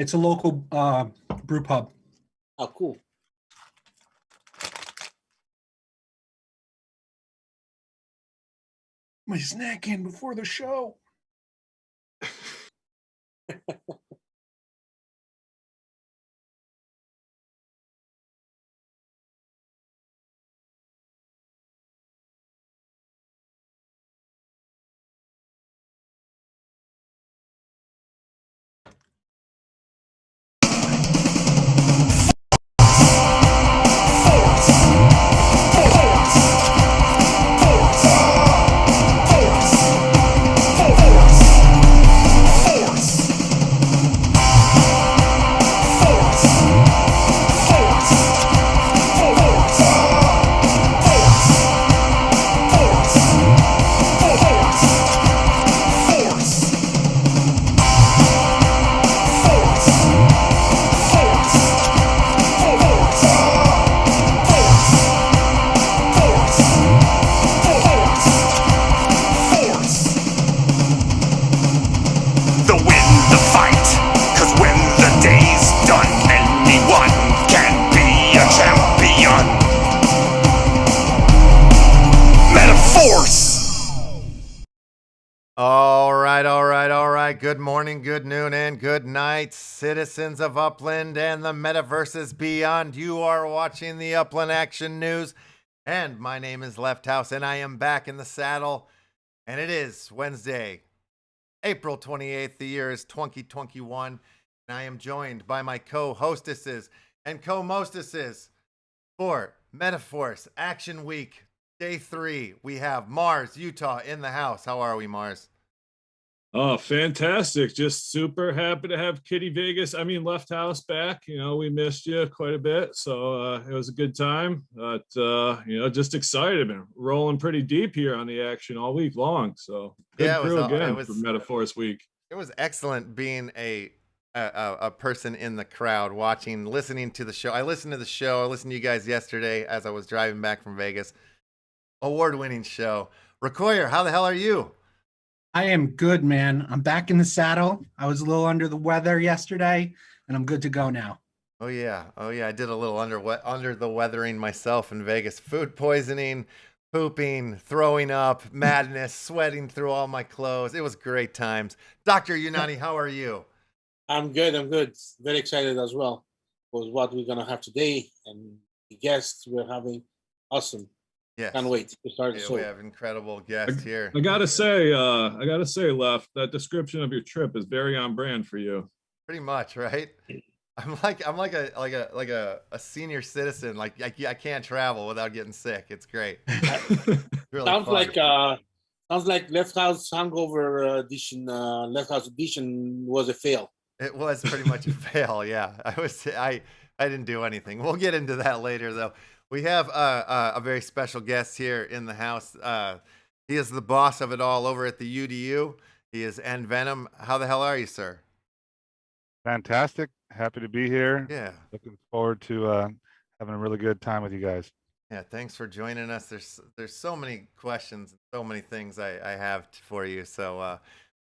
It's a local brew pub. Oh, cool. My snacking before the show. Good morning, good noon, and good night, citizens of Upland and the metaverses beyond. You are watching the Upland Action News, and my name is Left House, and I am back in the saddle, and it is Wednesday, April 28th. The year is 2021, and I am joined by my co-hostesses and co-mostesses for Metaverse Action Week, Day 3. We have Mars, Utah in the house. How are we, Mars? Oh, fantastic. Just super happy to have Kitty Vegas. Left House back. We missed you quite a bit. So it was a good time. But, just excited. Been rolling pretty deep here on the action all week long. So good crew again for Metaverse Week. It was excellent being a person in the crowd watching, listening to the show. I listened to the show. I listened to you guys yesterday as I was driving back from Vegas. Award-winning show. Rakoyer, how the hell are you? I am good, man. I'm back in the saddle. I was a little under the weather yesterday, and I'm good to go now. Oh yeah. I did a little under the weathering myself in Vegas. Food poisoning, pooping, throwing up, madness, sweating through all my clothes. It was great times. Dr. Unani, how are you? I'm good. Very excited as well for what we're gonna have today, and the guests we're having. Awesome. Yes. Can't wait to start the show. We have incredible guests here. I gotta say, Left, that description of your trip is very on brand for you. Pretty much, right? I'm like a senior citizen. Like I can't travel without getting sick. It's great. Really sounds fun. like Left House Hangover edition. Left House edition was a fail. It was pretty much a fail. Yeah, I didn't do anything. We'll get into that later, though. We have a very special guest here in the house. He is the boss of it all over at the UDU. He is N Venom. How the hell are you, sir? Fantastic. Happy to be here. Yeah. Looking forward to having a really good time with you guys. Yeah, thanks for joining us. There's so many questions, so many things I have for you. So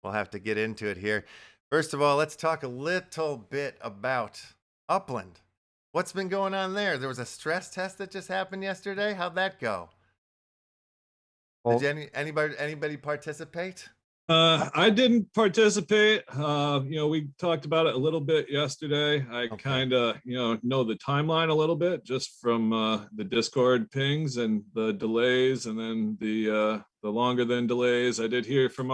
we'll have to get into it here. First of all, let's talk a little bit about Upland. What's been going on there? There was a stress test that just happened yesterday. How'd that go? Well, Did anybody participate? I didn't participate. We talked about it a little bit yesterday. I kind of, know the timeline a little bit just from the Discord pings and the delays, and then the longer than delays. I did hear from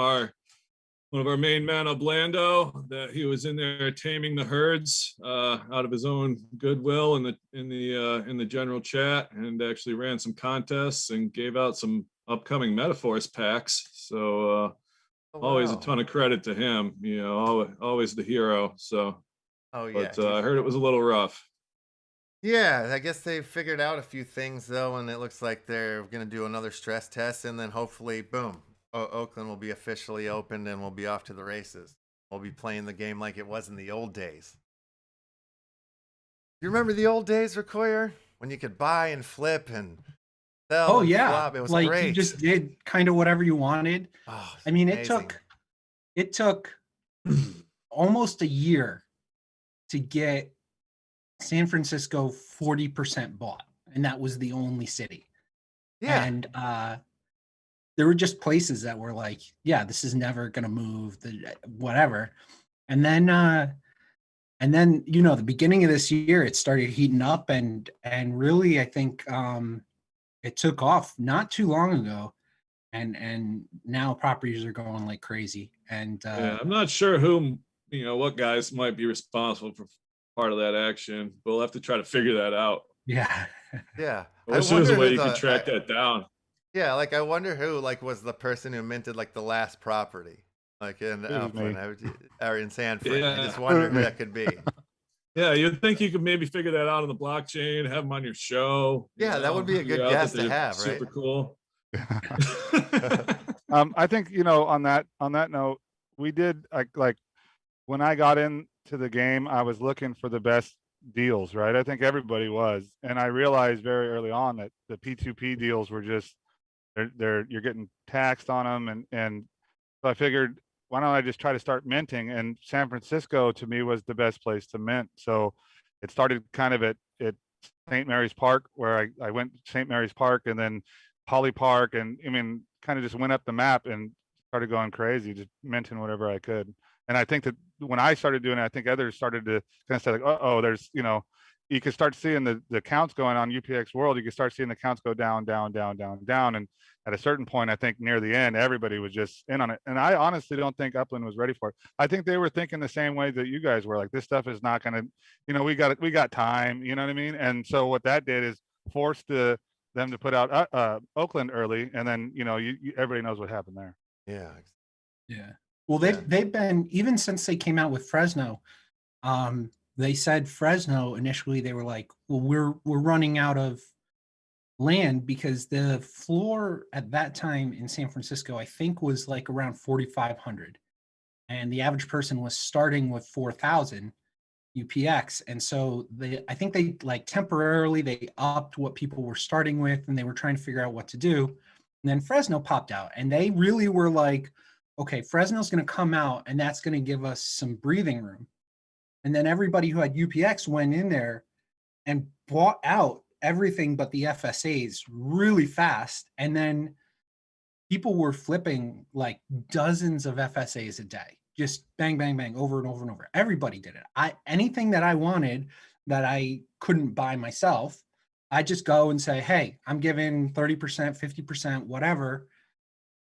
one of our main men, Oblando, that he was in there taming the herds out of his own goodwill in the general chat, and actually ran some contests and gave out some upcoming Metaverse packs. So always a ton of credit to him. Always the hero. So, but I heard it was a little rough. Yeah, I guess they figured out a few things though, and it looks like they're going to do another stress test, and then hopefully, boom. Oakland will be officially opened and we'll be off to the races. We'll be playing the game like it was in the old days. You remember the old days, Rakoyer? When you could buy and flip and sell. Oh yeah, flop. It was like great. You just did kind of whatever you wanted. Oh, it took almost a year to get San Francisco 40% bought, and that was the only city. Yeah. And there were just places that were like, yeah, this is never going to move, whatever. And then the beginning of this year, it started heating up, and really, I think it took off not too long ago, and now properties are going like crazy. And Yeah, I'm not sure what guys might be responsible for part of that action. We'll have to try to figure that out. yeah, Yeah. I wish there was a wonder way who you could the- track that down. Yeah, like I wonder who was the person who minted like the last property, like in It was Upland me. or in San Fran. I just Yeah. wonder who Me. that could be. Yeah, you'd think you could maybe figure that out on the blockchain, have them on your show. Yeah, that would be a good figure out guest that to they're have, right? Super cool. I think, on that note, we did like when I got into the game, I was looking for the best deals, right? I think everybody was, and I realized very early on that the P2P deals were just you're getting taxed on them, and so I figured, why don't I just try to start minting? And San Francisco to me was the best place to mint. So it started kind of at St. Mary's Park, where I went to St. Mary's Park and then Holly Park, and I mean, kind of just went up the map and started going crazy, just minting whatever I could. And I think that when I started doing it, I think others started to kind of say like, oh, there's, you could start seeing the counts going on UPX World. You could start seeing the counts go down, down, down, down, down. And at a certain point, I think near the end, everybody was just in on it. And I honestly don't think Upland was ready for it. I think they were thinking the same way that you guys were, like, this stuff is not going to, we got time, you know what I mean? And so what that did is forced them to put out Oakland early. And then, everybody knows what happened there. Yeah. yeah. Well, they've been, even since they came out with Fresno, they said Fresno initially, they were like, well, we're running out of land, because the floor at that time in San Francisco, I think, was like around 4,500, and the average person was starting with 4,000 UPX. And so I think they like temporarily they upped what people were starting with, and they were trying to figure out what to do. And then Fresno popped out, and they really were like, okay, Fresno's going to come out, and that's going to give us some breathing room. And then everybody who had UPX went in there and bought out everything but the FSAs really fast. And then people were flipping like dozens of FSAs a day, just bang, bang, bang, over and over and over. Everybody did it. Anything that I wanted that I couldn't buy myself, I just go and say, hey, I'm giving 30%, 50%, whatever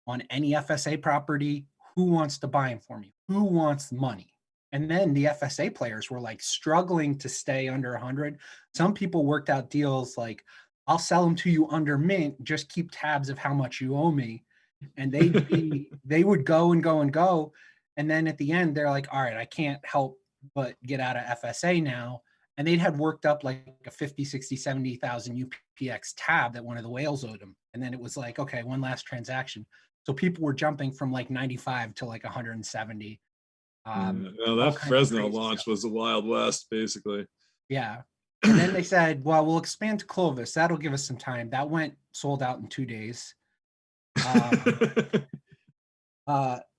on any FSA property. Who wants to buy them for me? Who wants money? And then the FSA players were like struggling to stay under 100. Some people worked out deals like, I'll sell them to you under mint, just keep tabs of how much you owe me. And they would go and go and go. And then at the end, they're like, all right, I can't help but get out of FSA now. And they'd had worked up like a 50, 60, 70,000 UPX tab that one of the whales owed them. And then it was like, okay, one last transaction. So people were jumping from like 95 to like 170. That Fresno launch was the Wild West, basically. Yeah. And then they said, well, we'll expand to Clovis. That'll give us some time. That went sold out in 2 days. Then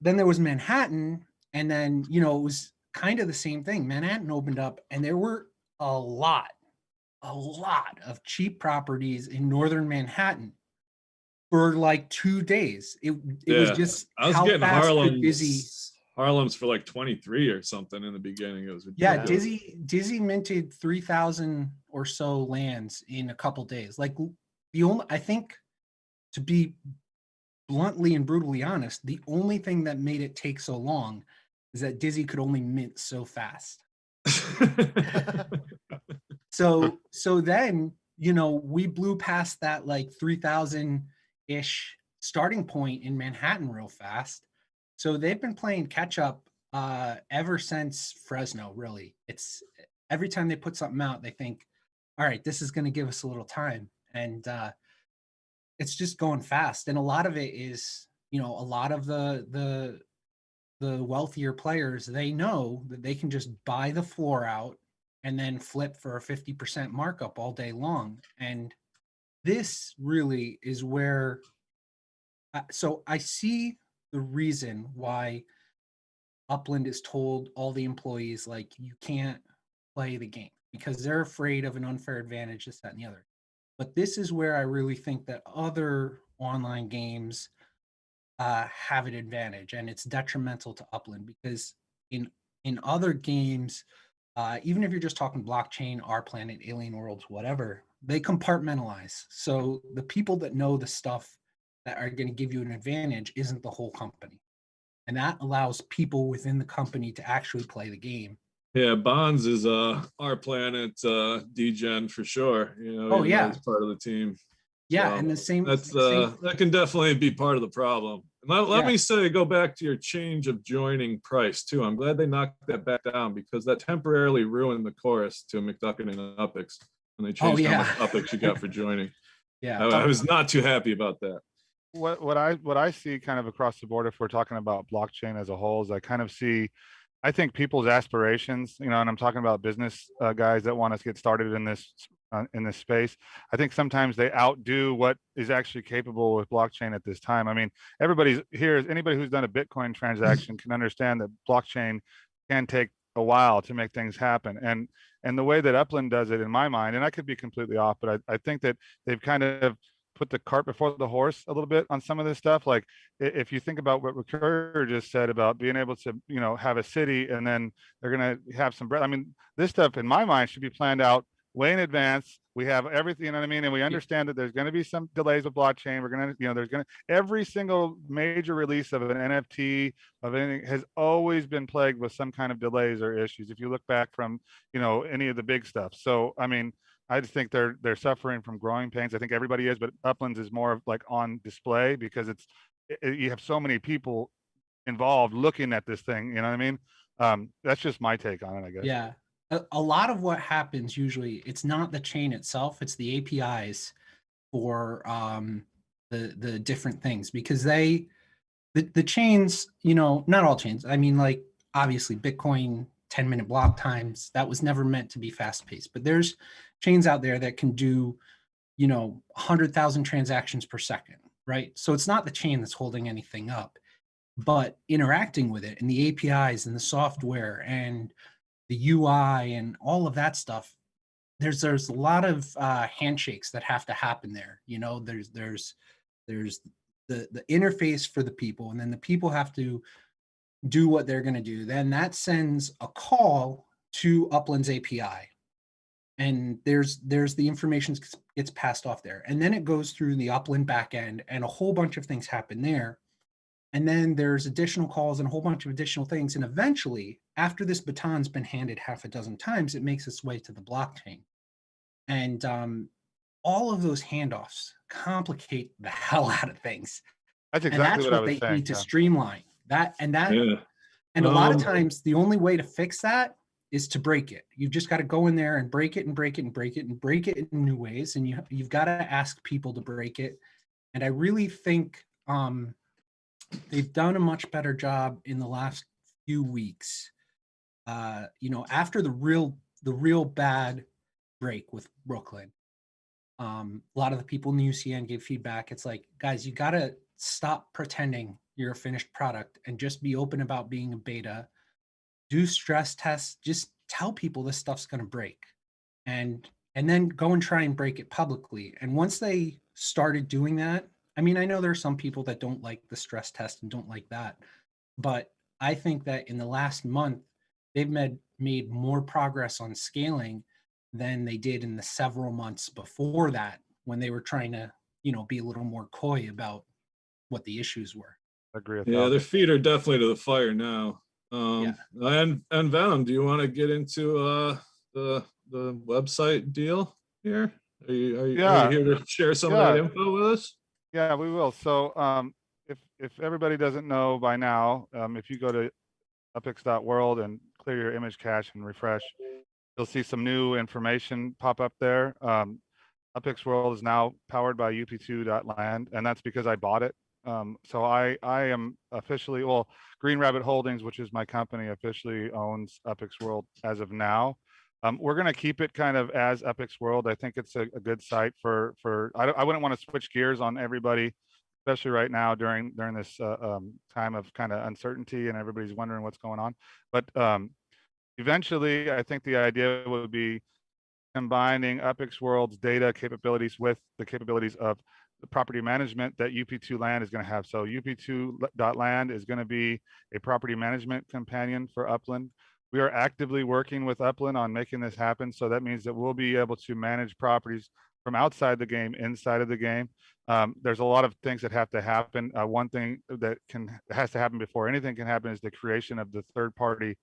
there was Manhattan. And then, it was kind of the same thing. Manhattan opened up, and there were a lot of cheap properties in northern Manhattan for like 2 days. It was just I was how getting fast could Dizzy. Harlem's for like 23 or something in the beginning. It was ridiculous. Yeah, Dizzy minted 3,000 or so lands in a couple days. Like I think, to be bluntly and brutally honest, the only thing that made it take so long is that Dizzy could only mint so fast. So then, we blew past that like 3,000-ish starting point in Manhattan real fast. So they've been playing catch up ever since Fresno, really. It's every time they put something out, they think, all right, this is going to give us a little time. And it's just going fast. And a lot of it is, a lot of the wealthier players, they know that they can just buy the floor out and then flip for a 50% markup all day long. And this really is where, so I see the reason why Upland is told all the employees, like, you can't play the game because they're afraid of an unfair advantage, this, that, and the other. But this is where I really think that other online games have an advantage, and it's detrimental to Upland because in other games, even if you're just talking blockchain, Our Planet, Alien Worlds, whatever, they compartmentalize. So the people that know the stuff that are going to give you an advantage isn't the whole company. And that allows people within the company to actually play the game. Yeah, Bonds is Our Planet DGen for sure. You know, Oh, even though yeah. he's part of the team. Yeah, So and the same. that's same that can definitely be part of the problem. And let Yeah. me say, go back to your change of joining price too. I'm glad they knocked that back down because that temporarily ruined the chorus to McDuckin and Upix when they changed how much Upix you got for joining. Yeah, I was not too happy about that. What I see kind of across the board, if we're talking about blockchain as a whole, is I kind of see, I think people's aspirations, you know, and I'm talking about business guys that want to get started in this space. I think sometimes they outdo what is actually capable with blockchain at this time. I mean, everybody's here, anybody who's done a Bitcoin transaction can understand that blockchain can take a while to make things happen. And the way that Upland does it, in my mind, and I could be completely off, but I think that they've kind of put the cart before the horse a little bit on some of this stuff. Like if you think about what Recurrer just said about being able to, you know, have a city and then they're going to have some bread. I mean, this stuff in my mind should be planned out way in advance. We have everything, you know what I mean? And we understand that there's going to be some delays with blockchain. We're going to, you know, there's going to, every single major release of an NFT of anything has always been plagued with some kind of delays or issues. If you look back from, you know, any of the big stuff. So, I mean, I just think they're suffering from growing pains. I think everybody is, but Uplands is more of like on display because you have so many people involved looking at this thing. You know what I mean? That's just my take on it, I guess. Yeah. A lot of what happens usually, it's not the chain itself, it's the APIs for the different things because the chains, you know, not all chains. I mean, like obviously Bitcoin 10-minute block times, that was never meant to be fast paced, but there's chains out there that can do, you know, 100,000 transactions per second, right? So it's not the chain that's holding anything up, but interacting with it and the APIs and the software and the UI and all of that stuff. There's a lot of handshakes that have to happen there. You know, there's the interface for the people, and then the people have to do what they're going to do. Then that sends a call to Upland's API, and there's the information gets passed off there, and then it goes through the Upland backend, and a whole bunch of things happen there. And then there's additional calls and a whole bunch of additional things. And eventually, after this baton's been handed half a dozen times, it makes its way to the blockchain. And all of those handoffs complicate the hell out of things. That's exactly what I was they saying. need to streamline that. And Yeah. And a lot of times, the only way to fix that is to break it. You've just got to go in there and break it and break it and break it and break it in new ways. And you've got to ask people to break it. And I really think they've done a much better job in the last few weeks. You know, after the real bad break with Brooklyn, a lot of the people in the UCN gave feedback. It's like, guys, you got to stop pretending you're a finished product and just be open about being a beta. Do stress tests. Just tell people this stuff's going to break, and then go and try and break it publicly. And once they started doing that, I mean, I know there are some people that don't like the stress test and don't like that, but I think that in the last month, they've made more progress on scaling than they did in the several months before that, when they were trying to, you know, be a little more coy about what the issues were. I agree with Yeah, that. their feet are definitely to the fire now. Yeah. And Venom, do you want to get into the website deal here? Are you here to share some of that info with us? Yeah, we will. So if everybody doesn't know by now, if you go to Upix.world and clear your image cache and refresh, you'll see some new information pop up there. Upix World is now powered by up2.land, and that's because I bought it. So I am officially, well, Green Rabbit Holdings, which is my company, officially owns Upix World as of now. We're going to keep it kind of as Upix World. I think it's a good site for I wouldn't want to switch gears on everybody, especially right now during this time of kind of uncertainty and everybody's wondering what's going on. But eventually, I think the idea would be combining UPX World's data capabilities with the capabilities of the property management that UP2 Land is going to have. So UP2.land is going to be a property management companion for Upland. We are actively working with Upland on making this happen. So that means that we'll be able to manage properties from outside the game, inside of the game. There's a lot of things that have to happen. One thing that has to happen before anything can happen is the creation of the third-party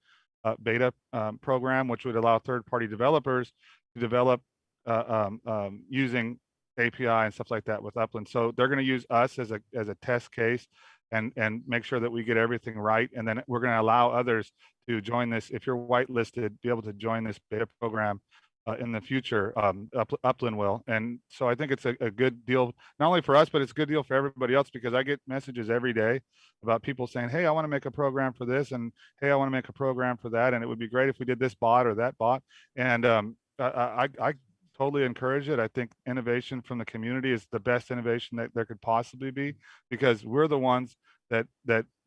beta program, which would allow third-party developers to develop using API and stuff like that with Upland. So they're going to use us as a test case and make sure that we get everything right. And then we're going to allow others to join this. If you're whitelisted, be able to join this beta program in the future. Upland will. And so I think it's a good deal, not only for us, but it's a good deal for everybody else, because I get messages every day about people saying, hey, I want to make a program for this, and hey, I want to make a program for that, and it would be great if we did this bot or that bot. And I totally encourage it. I think innovation from the community is the best innovation that there could possibly be, because we're the ones that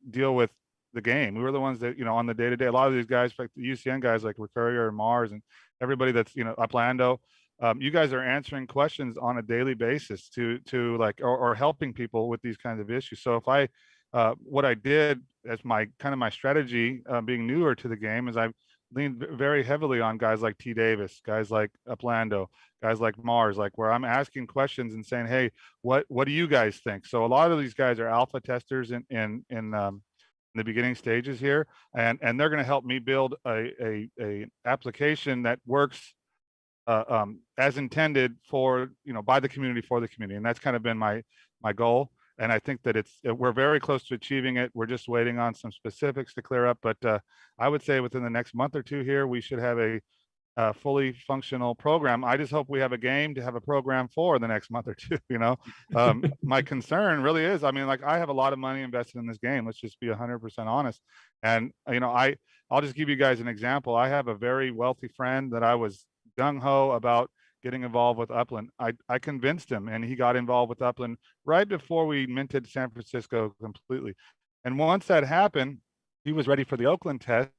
deal with the game. We were the ones that, on the day-to-day, a lot of these guys, like the UCN guys like Recurrier and Mars and everybody that's, Uplando, you guys are answering questions on a daily basis to like, or helping people with these kinds of issues. So if I, what I did as my strategy, being newer to the game, is I leaned very heavily on guys like T Davis, guys like Uplando, guys like Mars, like where I'm asking questions and saying, hey, what do you guys think? So a lot of these guys are alpha testers in the beginning stages here, and they're going to help me build a application that works as intended for, by the community, for the community. And that's kind of been my goal. And I think that we're very close to achieving it. We're just waiting on some specifics to clear up. But I would say within the next month or two here, we should have a fully functional program. I just hope we have a game to have a program for the next month or two. My concern really is, I mean, like, I have a lot of money invested in this game. Let's just be 100% honest. And, I'll just give you guys an example. I have a very wealthy friend that I was gung-ho about getting involved with Upland. I convinced him, and he got involved with Upland right before we minted San Francisco completely. And once that happened, he was ready for the Oakland test.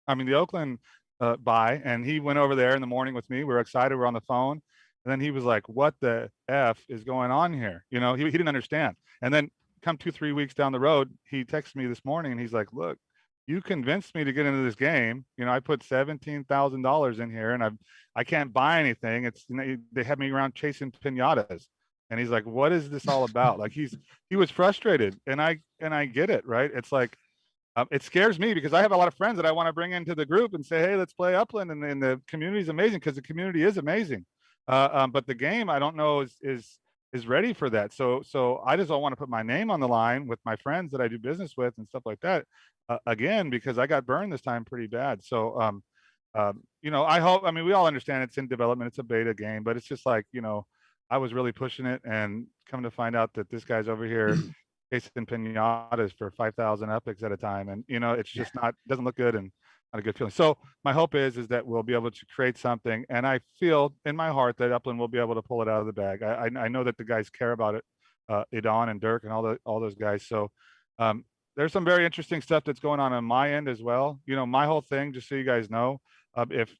I mean, the Oakland buy, and he went over there in the morning with me. We were excited. We're on the phone. And then he was like, what the F is going on here? He didn't understand. And then come 2-3 weeks down the road, he texted me this morning and he's like, look, you convinced me to get into this game. I put $17,000 in here, and I can't buy anything. It's, they had me around chasing piñatas. And he's like, what is this all about? Like, he was frustrated, and I get it, right? It's like, it scares me because I have a lot of friends that I want to bring into the group and say, hey, let's play Upland, and the community is amazing, because the community is amazing. But the game, I don't know, is ready for that. So I just don't want to put my name on the line with my friends that I do business with and stuff like that. Again, because I got burned this time pretty bad. So, I hope, I mean, we all understand it's in development, it's a beta game, but it's just like, I was really pushing it, and come to find out that this guy's over here chasing piñatas for 5,000 epics at a time. And, it's just doesn't look good, and not a good feeling. So my hope is that we'll be able to create something. And I feel in my heart that Upland will be able to pull it out of the bag. I know that the guys care about it, Idon and Dirk and all those guys. So, there's some very interesting stuff that's going on my end as well. My whole thing, just so you guys know, if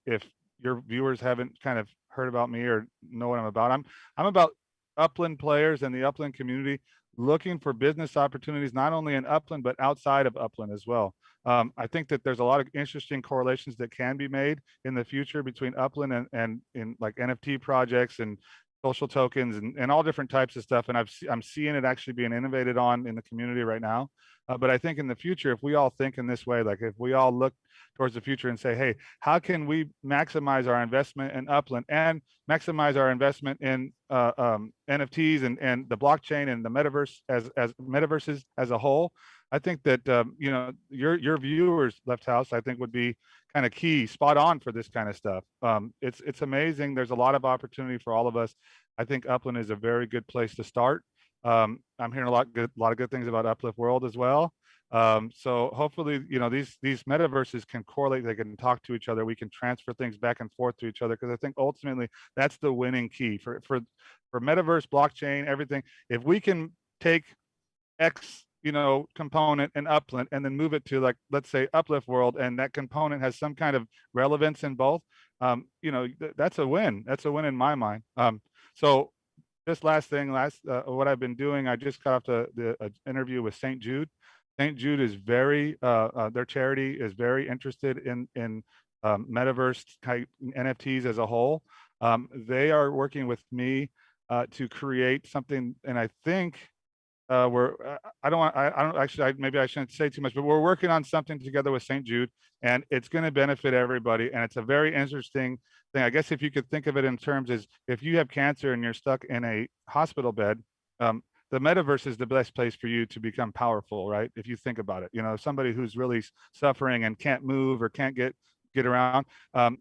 your viewers haven't kind of heard about me or know what I'm about, I'm about Upland players and the Upland community looking for business opportunities, not only in Upland, but outside of Upland as well. I think that there's a lot of interesting correlations that can be made in the future between Upland and in like NFT projects and social tokens and all different types of stuff. And I'm seeing it actually being innovated on in the community right now. But I think in the future, if we all think in this way, like if we all look towards the future and say, hey, how can we maximize our investment in Upland and maximize our investment in NFTs and the blockchain and the metaverse as metaverses as a whole? I think that your viewers, Left House, I think would be kind of key, spot on for this kind of stuff. It's amazing. There's a lot of opportunity for all of us. I think Upland is a very good place to start. I'm hearing a lot of good things about Uplift World as well. So hopefully, these metaverses can correlate. They can talk to each other. We can transfer things back and forth to each other, because I think ultimately that's the winning key for metaverse, blockchain, everything. If we can take X, you know, component in Upland and then move it to, like, let's say Uplift World, and that component has some kind of relevance in both, you know, that's a win. That's a win in my mind. So this last thing, what I've been doing, I just got off the interview with St. Jude. St. Jude is very, their charity is very interested in metaverse type NFTs as a whole. They are working with me to create something, and I think I don't actually, maybe I shouldn't say too much, but we're working on something together with St. Jude, and it's going to benefit everybody. And it's a very interesting thing. I guess if you could think of it in terms is, if you have cancer and you're stuck in a hospital bed, the metaverse is the best place for you to become powerful, right? If you think about it, you know, somebody who's really suffering and can't move or can't get around,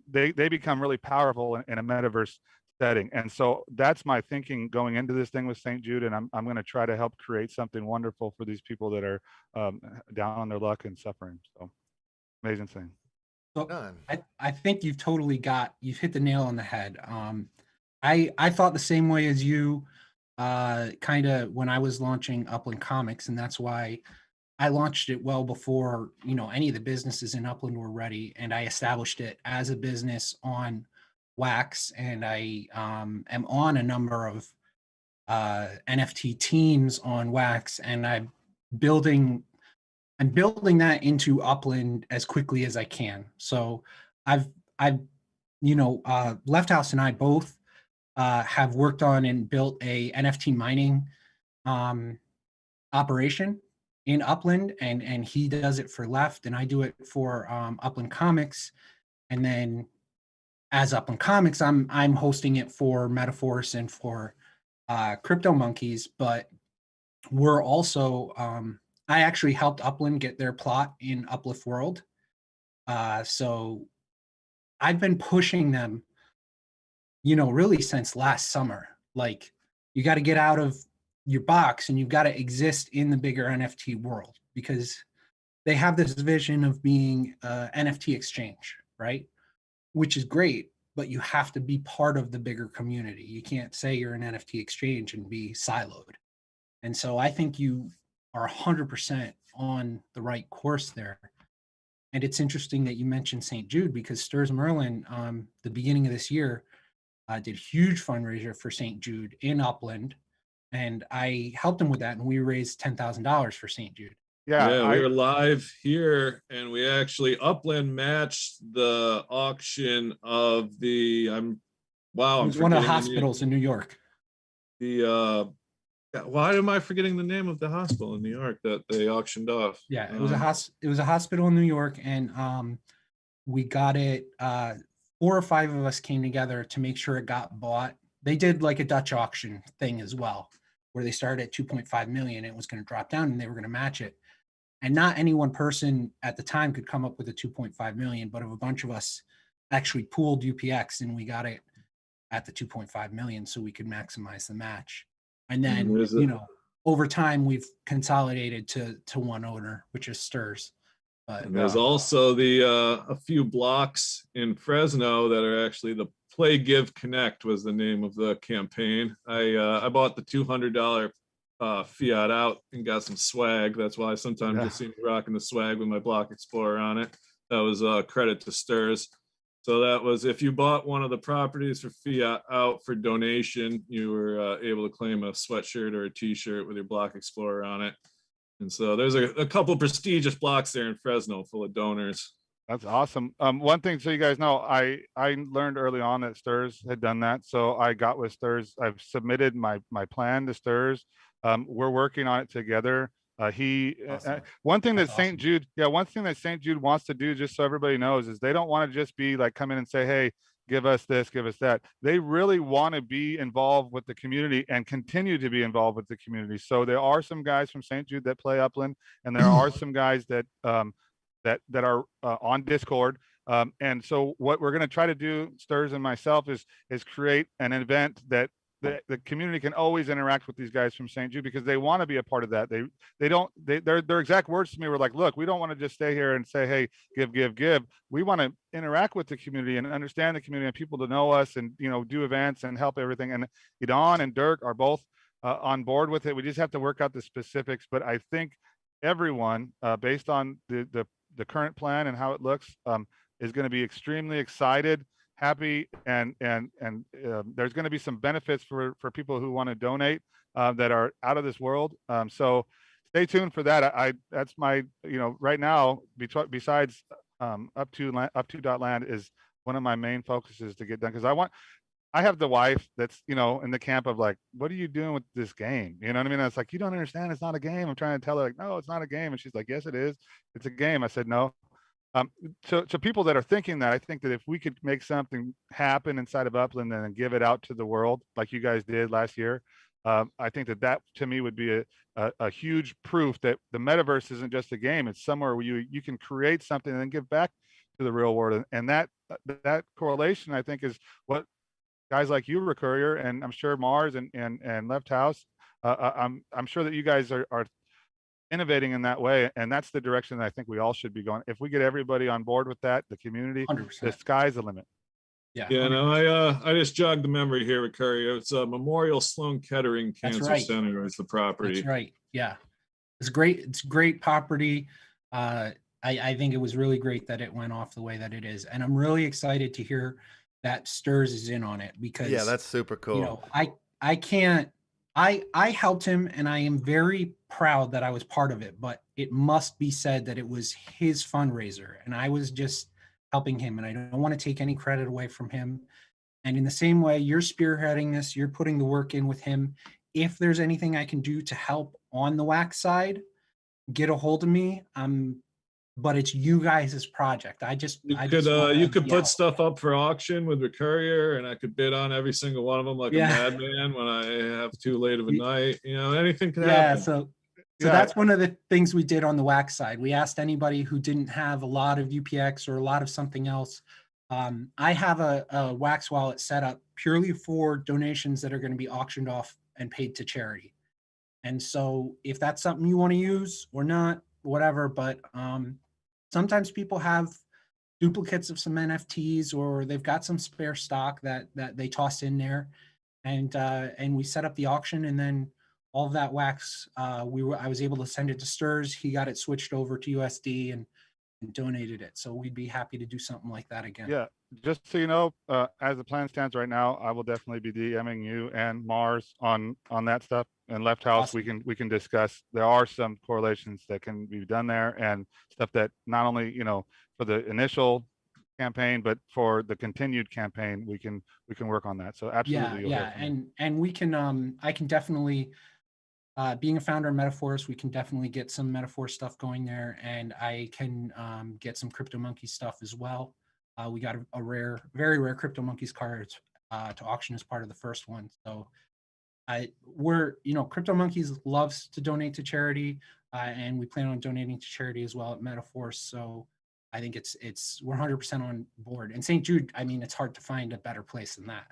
they become really powerful in a metaverse setting. And so that's my thinking going into this thing with St. Jude, and I'm going to try to help create something wonderful for these people that are down on their luck and suffering. So amazing thing. So Done. I think you've hit the nail on the head. I thought the same way as you, kind of when I was launching Upland Comics, and that's why I launched it well before, you know, any of the businesses in Upland were ready, and I established it as a business on Wax, and I am on a number of NFT teams on Wax, and I'm building that into Upland as quickly as I can. So I've you know, Left House and I both have worked on and built a NFT mining operation in Upland, and he does it for Left, and I do it for Upland Comics, and then as Upland Comics, I'm hosting it for MetaVerse and for Crypto Monkeys, but we're also I actually helped Upland get their plot in Uplift World. So I've been pushing them, you know, really since last summer. Like, you got to get out of your box and you've got to exist in the bigger NFT world, because they have this vision of being NFT exchange, right? Which is great, but you have to be part of the bigger community. You can't say you're an NFT exchange and be siloed. And so I think you are 100% on the right course there. And it's interesting that you mentioned St. Jude, because Sturs Merlin, the beginning of this year, did huge fundraiser for St. Jude in Upland, and I helped him with that, and we raised $10,000 for St. Jude. Yeah, we were live here, and we actually Upland matched the auction of the It was one of the hospitals in New York. Why am I forgetting the name of the hospital in New York that they auctioned off? Yeah, it was a hospital in New York, and we got it. 4 or 5 of us came together to make sure it got bought. They did like a Dutch auction thing as well, where they started at 2.5 million. It was going to drop down, and they were going to match it. And not any one person at the time could come up with a 2.5 million, but a bunch of us actually pooled UPX, and we got it at the 2.5 million so we could maximize the match. And then, you know, over time we've consolidated to one owner, which is Sturs. But there's also a few blocks in Fresno that are actually the Play Give Connect was the name of the campaign. I bought the $200 fiat out and got some swag. That's why sometimes you'll see me rocking the swag with my Block Explorer on it. That was credit to Sturs. So that was, if you bought one of the properties for fiat out for donation, you were able to claim a sweatshirt or a t-shirt with your Block Explorer on it. And so there's a couple prestigious blocks there in Fresno full of donors. That's awesome. One thing, so you guys know, I learned early on that Sturs had done that. So I got with Sturs. I've submitted my plan to Sturs. We're working on it together. Awesome. One thing that That's St. Jude, one thing that St. Jude wants to do, just so everybody knows, is they don't want to just be like, come in and say, hey, give us this, give us that. They really want to be involved with the community and continue to be involved with the community. So there are some guys from St. Jude that play Upland, and there are some guys that that are on Discord. And so what we're going to try to do, Sturs and myself, is create an event that the community can always interact with these guys from St. Jude, because they want to be a part of that. Their exact words to me were like, look, we don't want to just stay here and say, hey, give. We want to interact with the community and understand the community and people to know us, and, you know, do events and help everything. And Idan and Dirk are both on board with it. We just have to work out the specifics, but I think everyone, based on the current plan and how it looks, is going to be extremely excited, happy, and there's going to be some benefits for people who want to donate that are out of this world. So stay tuned for that. That's my, right now, besides Up2.land is one of my main focuses to get done, because I have the wife that's, in the camp of like, what are you doing with this game? You know what I mean? It's like, you don't understand. It's not a game. I'm trying to tell her like, no, it's not a game. And she's like, yes, it is. It's a game. I said, no. To people that are thinking that, I think that if we could make something happen inside of Upland and then give it out to the world, like you guys did last year, I think that to me would be a huge proof that the metaverse isn't just a game. It's somewhere where you can create something and then give back to the real world. And that correlation, I think, is what guys like you, Recurrier, and I'm sure Mars and Left House, I'm sure that you guys are innovating in that way, and that's the direction that I think we all should be going. If we get everybody on board with that, the community, 100%. the sky's the limit. Yeah. Yeah, no, I just jogged the memory here, Recurrier. It's a Memorial Sloan Kettering Cancer right. Center is the property. That's right. Yeah, it's great. It's great property. I think it was really great that it went off the way that it is, and I'm really excited to hear that STRS is in on it, because Yeah, that's super cool. I helped him, and I am very proud that I was part of it, but it must be said that it was his fundraiser and I was just helping him, and I don't want to take any credit away from him. And in the same way, you're spearheading this, you're putting the work in with him. If there's anything I can do to help on the wax side, get a hold of me. But it's you guys' project. You could put stuff up for auction with Recurrier, and I could bid on every single one of them like a madman when I have too late of a night. Anything could happen. So that's one of the things we did on the wax side. We asked anybody who didn't have a lot of UPX or a lot of something else. I have a wax wallet set up purely for donations that are going to be auctioned off and paid to charity. And so if that's something you want to use or not, whatever, but sometimes people have duplicates of some NFTs, or they've got some spare stock that they toss in there, and we set up the auction, and then all of that wax, I was able to send it to STRS. He got it switched over to USD and donated it. So we'd be happy to do something like that again. Yeah, just so you know, as the plan stands right now, I will definitely be DMing you and Mars on that stuff. And Left House, Awesome. we can discuss. There are some correlations that can be done there, and stuff that not only for the initial campaign, but for the continued campaign, we can work on that. So absolutely, and we can I can definitely. Being a founder of METAVERSE, we can definitely get some METAVERSE stuff going there, and I can get some CryptoMonkeys stuff as well. We got a very rare CryptoMonkeys cards to auction as part of the first one. So CryptoMonkeys loves to donate to charity, and we plan on donating to charity as well at METAVERSE. So I think we're 100% on board. And St. Jude, I mean, it's hard to find a better place than that.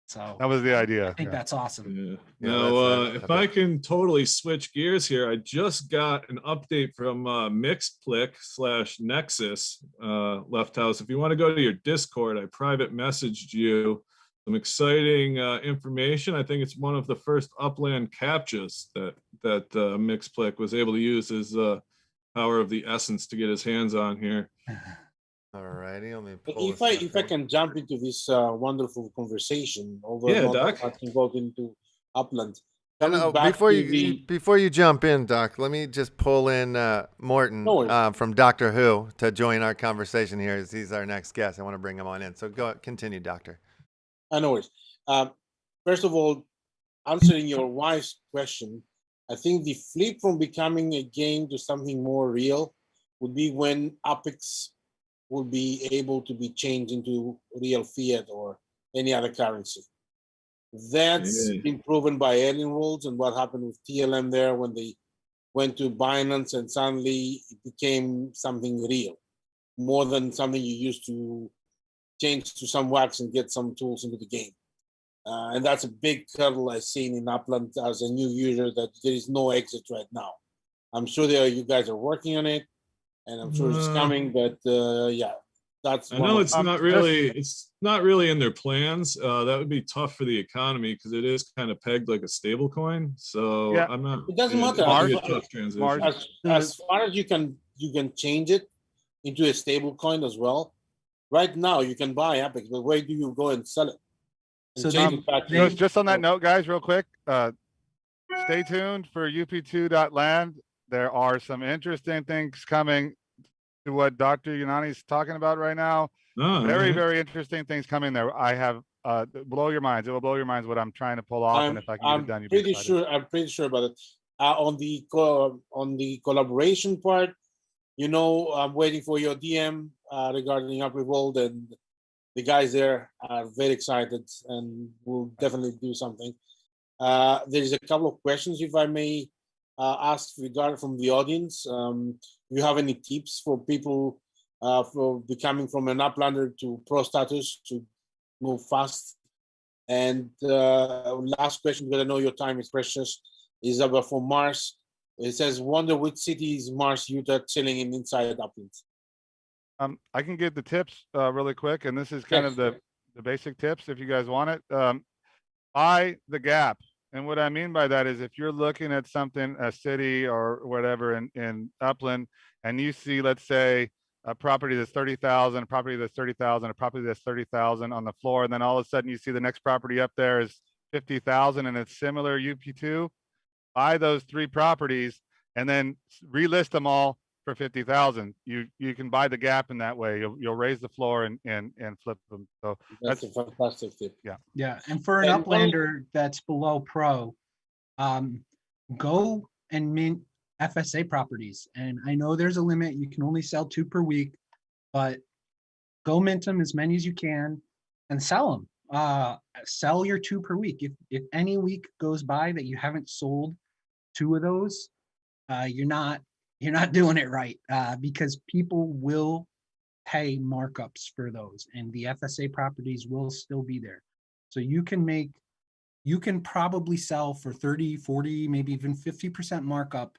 So that was the idea. I think that's awesome. Yeah. Now, if I can totally switch gears here, I just got an update from Mixplic/Nexus Left House. If you want to go to your Discord, I private messaged you some exciting information. I think it's one of the first Upland captchas that Mixplic was able to use his power of the essence to get his hands on here. All righty, let me pull If I can jump into this wonderful conversation, Yeah, Doc. Can go into Upland. Before you jump in, Doc, let me just pull in Morton from Doctor Who to join our conversation here, as he's our next guest. I want to bring him on in. So continue, Doctor. I know it. First of all, answering your wife's question, I think the flip from becoming a game to something more real would be when UPX will be able to be changed into real fiat or any other currency. That's been proven by alien rules, and what happened with TLM there when they went to Binance and suddenly it became something real, more than something you used to change to some wax and get some tools into the game. And that's a big hurdle I've seen in Upland as a new user, that there is no exit right now. I'm sure you guys are working on it, and I'm sure it's coming, but that's I one know of- it's not really in their plans. That would be tough for the economy because it is kind of pegged like a stable coin. So Yeah. I'm not. It doesn't matter. It'd be a Mars- tough transition. Mars- as far as you can change it into a stable coin as well. Right now you can buy Apex, but where do you go and sell it? And So change they- it back they- to- Just on that note, guys, real quick, stay tuned for UP2.land. There are some interesting things coming to what Dr. Unani's talking about right now. Oh, Very, alright. very interesting things coming there. I have blow your minds. It will blow your minds what I'm trying to pull off, and if I can get it done, you'll be pretty excited. sure. I'm pretty sure about it. On the collaboration part, you know, I'm waiting for your DM regarding Uplift World, and the guys there are very excited and will definitely do something. There is a couple of questions, if I may ask regarding from the audience. Do you have any tips for people for becoming from an uplander to pro status to move fast? And last question, because I know your time is precious, is about for Mars. It says, wonder which city is Mars, Utah, chilling in inside Upland. I can give the tips really quick, and this is kind of the basic tips if you guys want it. Buy the gap. And what I mean by that is if you're looking at something, a city or whatever in Upland, and you see, let's say, a property that's 30,000, a property that's 30,000, a property that's 30,000 on the floor, and then all of a sudden you see the next property up there is 50,000 and it's similar UP2, buy those 3 properties and then relist them all for 50,000. You can buy the gap in that way. You'll raise the floor and flip them. So That's a fantastic tip. Yeah, and for an And uplander that's below pro, go and mint FSA properties. And I know there's a limit, you can only sell 2 per week, but go mint them as many as you can and sell them. Sell your 2 per week. If any week goes by that you haven't sold 2 of those, you're not doing it right, because people will pay markups for those, and the FSA properties will still be there. So you can probably sell for 30, 40, maybe even 50% markup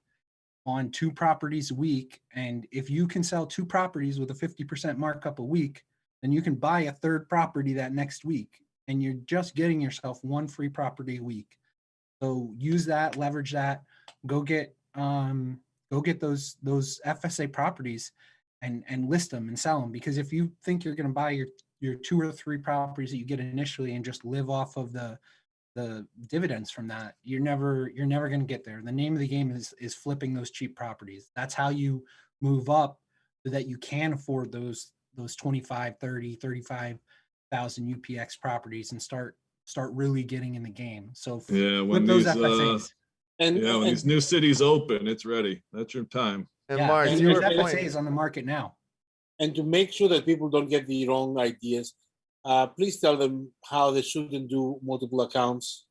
on 2 properties a week. And if you can sell 2 properties with a 50% markup a week, then you can buy a 3rd property that next week, and you're just getting yourself 1 free property a week. So use that, leverage that, go get those FSA properties and list them and sell them. Because if you think you're going to buy your 2 or 3 properties that you get initially and just live off of the dividends from that, you're never going to get there. The name of the game is flipping those cheap properties. That's how you move up so that you can afford those 25, 30, 35,000 UPX properties and start really getting in the game. So Yeah, flip when those these FSAs. And, when and, these new cities open, it's ready. That's your time. And Yeah, Mars, and you there's were FSAs pointing. on the market now. and to make sure that people don't get the wrong ideas, please tell them how they shouldn't do multiple accounts.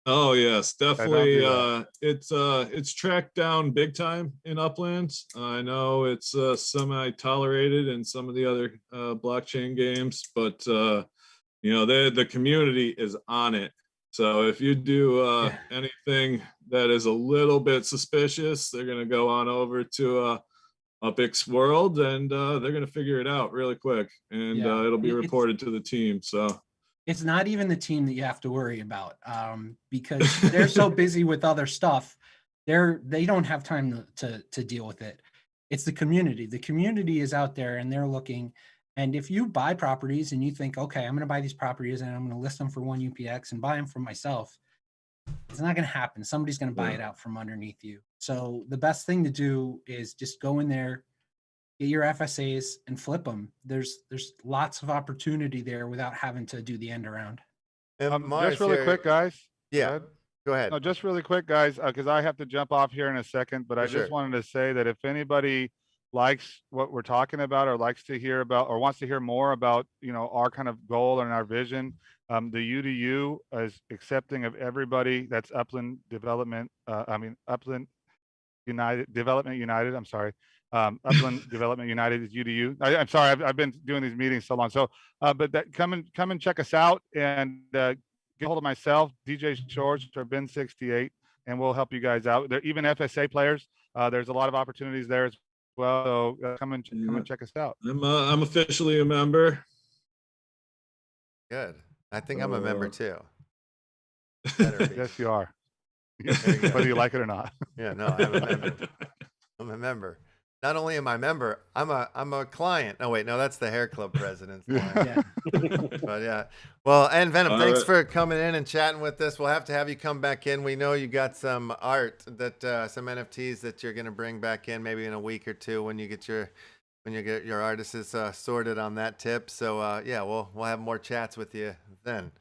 Oh yes, do definitely. that. It's tracked down big time in Uplands. I know it's semi-tolerated in some of the other blockchain games, but you know, the community is on it. So if you do anything that is a little bit suspicious, they're gonna go on over to Upix World, and they're gonna figure it out really quick, and Yeah. it'll be It's- reported to the team. So It's not even the team that you have to worry about, because they're so busy with other stuff. They don't have time to deal with it. It's the community. The community is out there and they're looking. And if you buy properties and you think, okay, I'm going to buy these properties and I'm going to list them for 1 UPX and buy them for myself, it's not going to happen. Somebody's going to buy it out from underneath you. So the best thing to do is just go in there, get your FSAs and flip them. There's lots of opportunity there without having to do the end around. And Mars Just really here- quick, guys. Go Yeah, ahead. go ahead. No, just really quick, guys, because I have to jump off here in a second, but I Sure. just wanted to say that if anybody likes what we're talking about or likes to hear about or wants to hear more about, you know, our kind of goal and our vision, the UDU is accepting of everybody that's Upland Development, Upland Development United, I'm sorry. Upland Development United is UDU. I'm sorry, I've been doing these meetings so long. So, but that come and check us out and get hold of myself, DJ Shorts or Ben68, and we'll help you guys out. There even FSA players. There's a lot of opportunities there as well. So come and check us out. I'm officially a member. Good. I think I'm a member too. Yes, you are. Very good. Whether you like it or not. Yeah, no, I'm a member. I'm a member. Not only am I a member, I'm a client. No, wait, no, that's the hair club president's line. Yeah. But yeah. Well, and Venom, All thanks right. for coming in and chatting with us. We'll have to have you come back in. We know you got some art that some NFTs that you're going to bring back in maybe in a week or two when you get your artists sorted on that tip. So yeah, we'll have more chats with you then.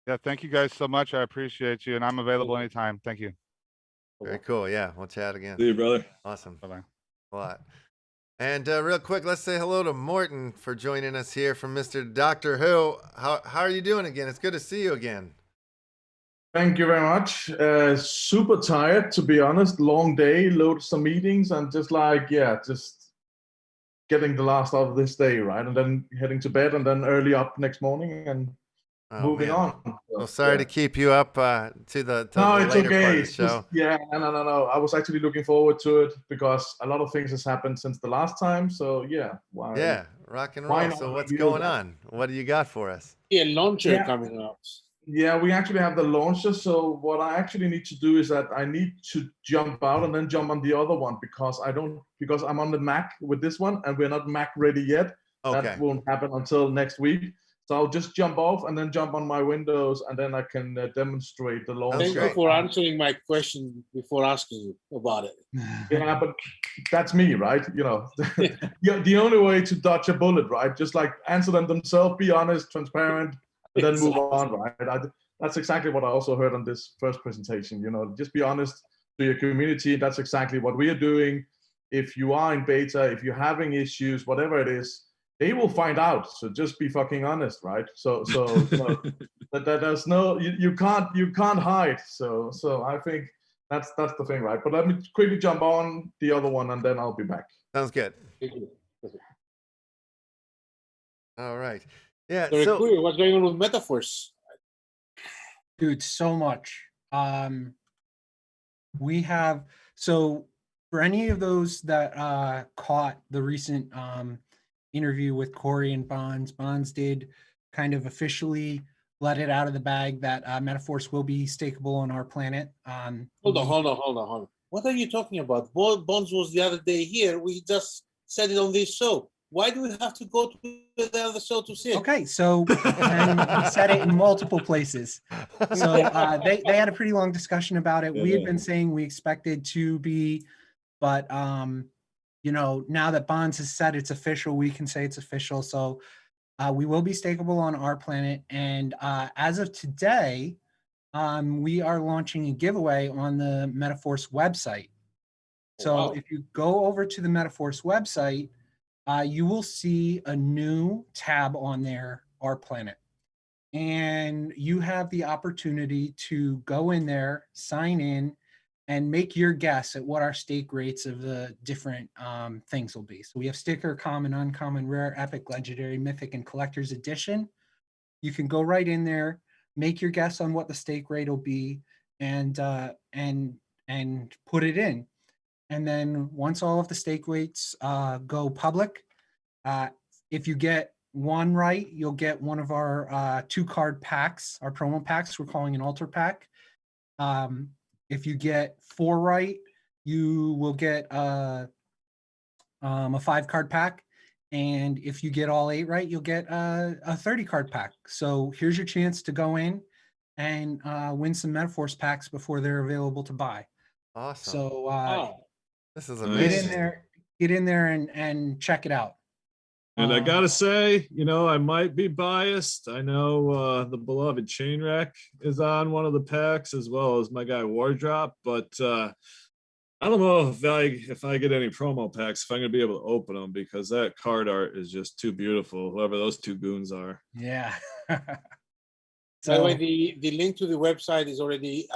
Yeah, thank you guys so much. I appreciate you, and I'm available anytime. Thank you. Very cool. Yeah, we'll chat again. See you, brother. Awesome. Bye-bye. A lot. And real quick, let's say hello to Morton for joining us here from Mr. Doctor Who. How are you doing again? It's good to see you again. Thank you very much. Super tired, to be honest. Long day, loads of meetings, and just getting the last out of this day, right? And then heading to bed, and then early up next morning and moving on. Well, sorry to keep you up to the No, the it's later okay. part of the It's show. just, no. I was actually looking forward to it because a lot of things has happened since the last time. So yeah, why? Yeah, rock and why roll. not So what's reveal going that? on? What do you got for us? Yeah, launcher Yeah. coming up. Yeah, we actually have the launcher. So what I actually need to do is that I need to jump out and then jump on the other one because I'm on the Mac with this one and we're not Mac ready yet. Okay. That won't happen until next week. So I'll just jump off and then jump on my Windows and then I can demonstrate the launcher. Thank you great. for answering my question before asking you about it. Yeah, but that's me, right? You know, the only way to dodge a bullet, right? Just like answer them themselves, be honest, transparent, and then move on, right? That's exactly what I also heard on this first presentation. You know, just be honest to your community. That's exactly what we are doing. If you are in beta, if you're having issues, whatever it is, they will find out. So just be fucking honest, right? So you know, that there's no you can't hide. So I think that's the thing, right? But let me quickly jump on the other one and then I'll be back. Sounds good. Thank you. All right. Yeah. Very So cool. What's going on with MetaVerse? Dude, so much. We have, so for any of those that caught the recent interview with Corey and Bonds did kind of officially let it out of the bag that MetaVerse will be stakeable on our planet. Hold on. What are you talking about? Bonds was the other day here. We just said it on this show. Why do we have to go to the other show to see it? Okay, so and we said it in multiple places. So they had a pretty long discussion about it. We had been saying we expected to be, but you know, now that Bonds has said it's official, we can say it's official. So we will be stakeable on our planet. And as of today, we are launching a giveaway on the MetaVerse website. So Wow. if you go over to the MetaVerse website, you will see a new tab on there, Our Planet. And you have the opportunity to go in there, sign in, and make your guess at what our stake rates of the different things will be. So we have sticker, common, uncommon, rare, epic, legendary, mythic, and collector's edition. You can go right in there, make your guess on what the stake rate will be, and put it in. And then once all of the stake rates go public, if you get one right, you'll get one of our 2-card packs, our promo packs. We're calling an altar pack. If you get 4 right, you will get a 5-card pack. And if you get all 8 right, you'll get a 30-card pack. So here's your chance to go in and win some MetaVerse packs before they're available to buy. awesome. So Wow. This is Get amazing. get in there and check it out. And I gotta say, you know, I might be biased. I know the beloved Chainwreck is on one of the packs, as well as my guy Wardrop, but I don't know if I get any promo packs, if I'm gonna be able to open them, because that card art is just too beautiful, whoever those two goons are. Yeah. By the way, So, the link to the website is already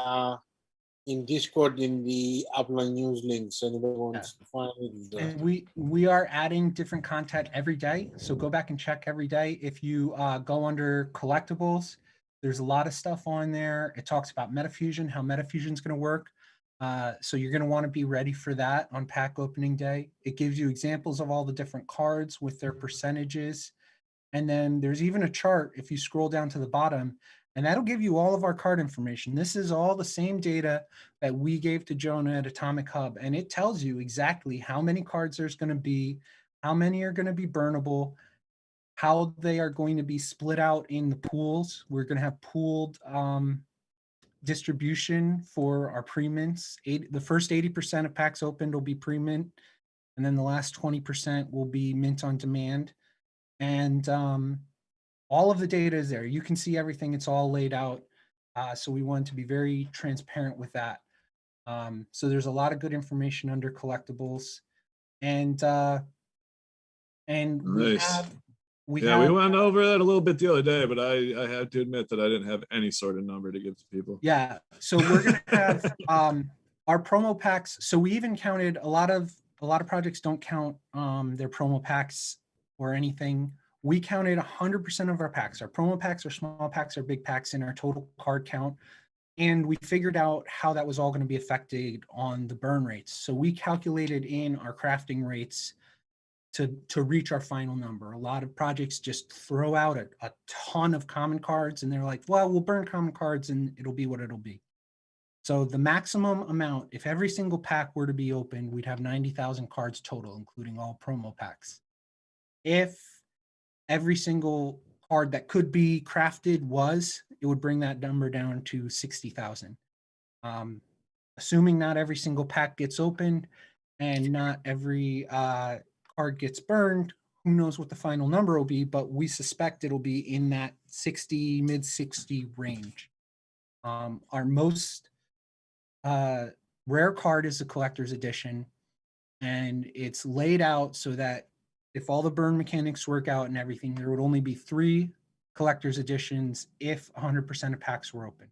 in Discord in the Upland News links. Anybody wants to find it? and we are adding different content every day. So go back and check every day. If you go under collectibles, there's a lot of stuff on there. It talks about MetaFusion, how MetaFusion is going to work. So you're going to want to be ready for that on pack opening day. It gives you examples of all the different cards with their percentages. And then there's even a chart if you scroll down to the bottom, and that'll give you all of our card information. This is all the same data that we gave to Jonah at Atomic Hub, and it tells you exactly how many cards there's going to be, how many are going to be burnable, how they are going to be split out in the pools. We're going to have pooled distribution for our pre-mints. The first 80% of packs opened will be pre-mint, and then the last 20% will be mint on demand. And all of the data is there. You can see everything. It's all laid out. So we want to be very transparent with that. So there's a lot of good information under collectibles. And Nice. we went over that a little bit the other day, but I have to admit that I didn't have any sort of number to give to people. Yeah. So we're going to have our promo packs. So we even counted a lot of projects don't count their promo packs or anything. We counted 100% of our packs. Our promo packs, our small packs, our big packs in our total card count. And we figured out how that was all going to be affected on the burn rates. So we calculated in our crafting rates to reach our final number. A lot of projects just throw out a ton of common cards, and they're like, well, we'll burn common cards and it'll be what it'll be. So the maximum amount, if every single pack were to be opened, we'd have 90,000 cards total, including all promo packs. If every single card that could be crafted it would bring that number down to 60,000. Assuming not every single pack gets opened and not every card gets burned, who knows what the final number will be, but we suspect it'll be in that 60, mid 60 range. Our most rare card is the collector's edition, and it's laid out so that if all the burn mechanics work out and everything, there would only be 3 collector's editions if 100% of packs were open.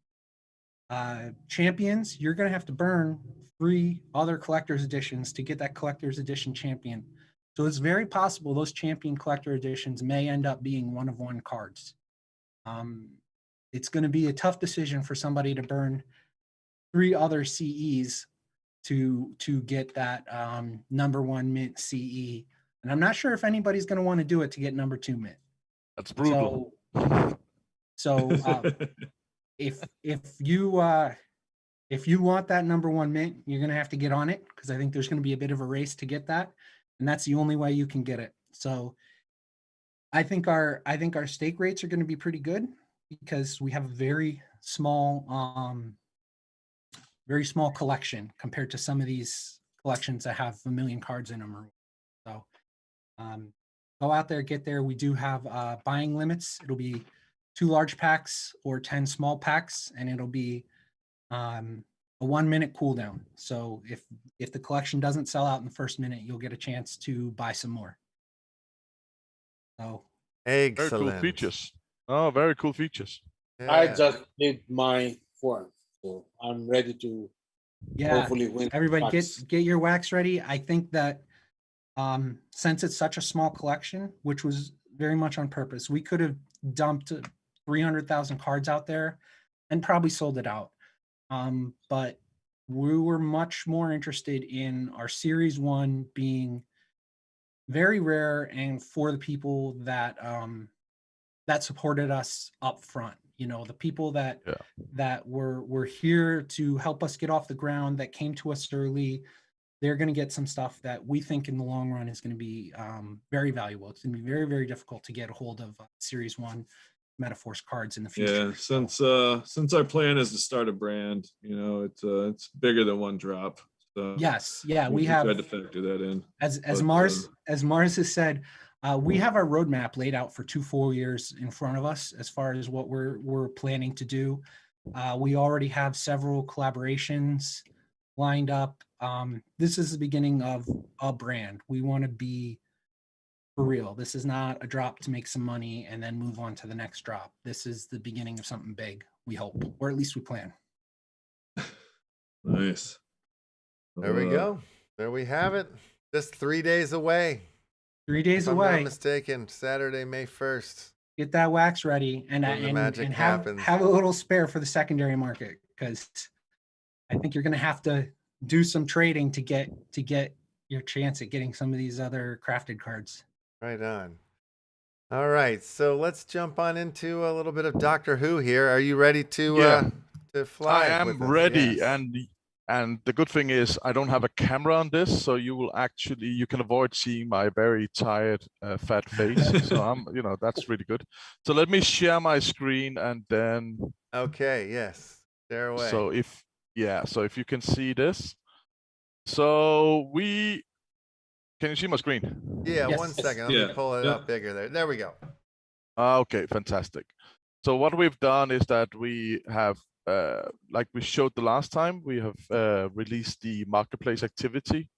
Champions, you're going to have to burn 3 other collector's editions to get that collector's edition champion. So it's very possible those champion collector editions may end up being 1-of-1 cards. It's going to be a tough decision for somebody to burn 3 other CEs to get that #1 mint CE. And I'm not sure if anybody's going to want to do it to get #2 mint. That's brutal. So if you want that #1 mint, you're going to have to get on it, because I think there's going to be a bit of a race to get that, and that's the only way you can get it. So I think our stake rates are going to be pretty good, because we have a very small collection compared to some of these collections that have 1 million cards in them. So go out there, get there. We do have buying limits. It'll be 2 large packs or 10 small packs, and it'll be a 1-minute cooldown. So if the collection doesn't sell out in the first minute, you'll get a chance to buy some more. So Excellent. Very cool features. Oh, very cool features. I Yeah. just did my 4th, so I'm ready to hopefully win. everybody packs. get your wax ready. I think that since it's such a small collection, which was very much on purpose, we could have dumped 300,000 cards out there and probably sold it out. But we were much more interested in our Series 1 being very rare, and for the people that that supported us up front. You know, the people that were here to help us get off the ground, that came to us early, they're going to get some stuff that we think in the long run is going to be very valuable. It's going to be very, very difficult to get a hold of Series 1 MetaForce cards in the future. Yeah, since our plan is to start a brand, you know, it's bigger than 1 drop. So Yes, yeah, we have tried to factor that in. as Mars has said, we have our roadmap laid out for 2 full years in front of us as far as what we're planning to do. We already have several collaborations lined up. This is the beginning of a brand. We want to be for real. This is not a drop to make some money and then move on to the next drop. This is the beginning of something big, we hope, or at least we plan. Nice. There we go. There we have it. Just 3 days away. 3 days If I'm not away. mistaken, Saturday, May 1st. Get that wax ready and When the magic have happens. a little spare for the secondary market, because I think you're going to have to do some trading to get your chance at getting some of these other crafted cards. Right on. All right, so let's jump on into a little bit of Doctor Who here. Are you ready to fly? I am with us? ready, Yes. and the good thing is I don't have a camera on this, so you can avoid seeing my very tired, fat face. So that's really good. So let me share my screen and then. Okay. Yes. Share away. So if you can see this, so can you see my screen? Yeah. Yes. 1 second. Let me pull it up bigger there. There we go. Okay, fantastic. So what we've done is that we have, like we showed the last time, we have released the marketplace activity,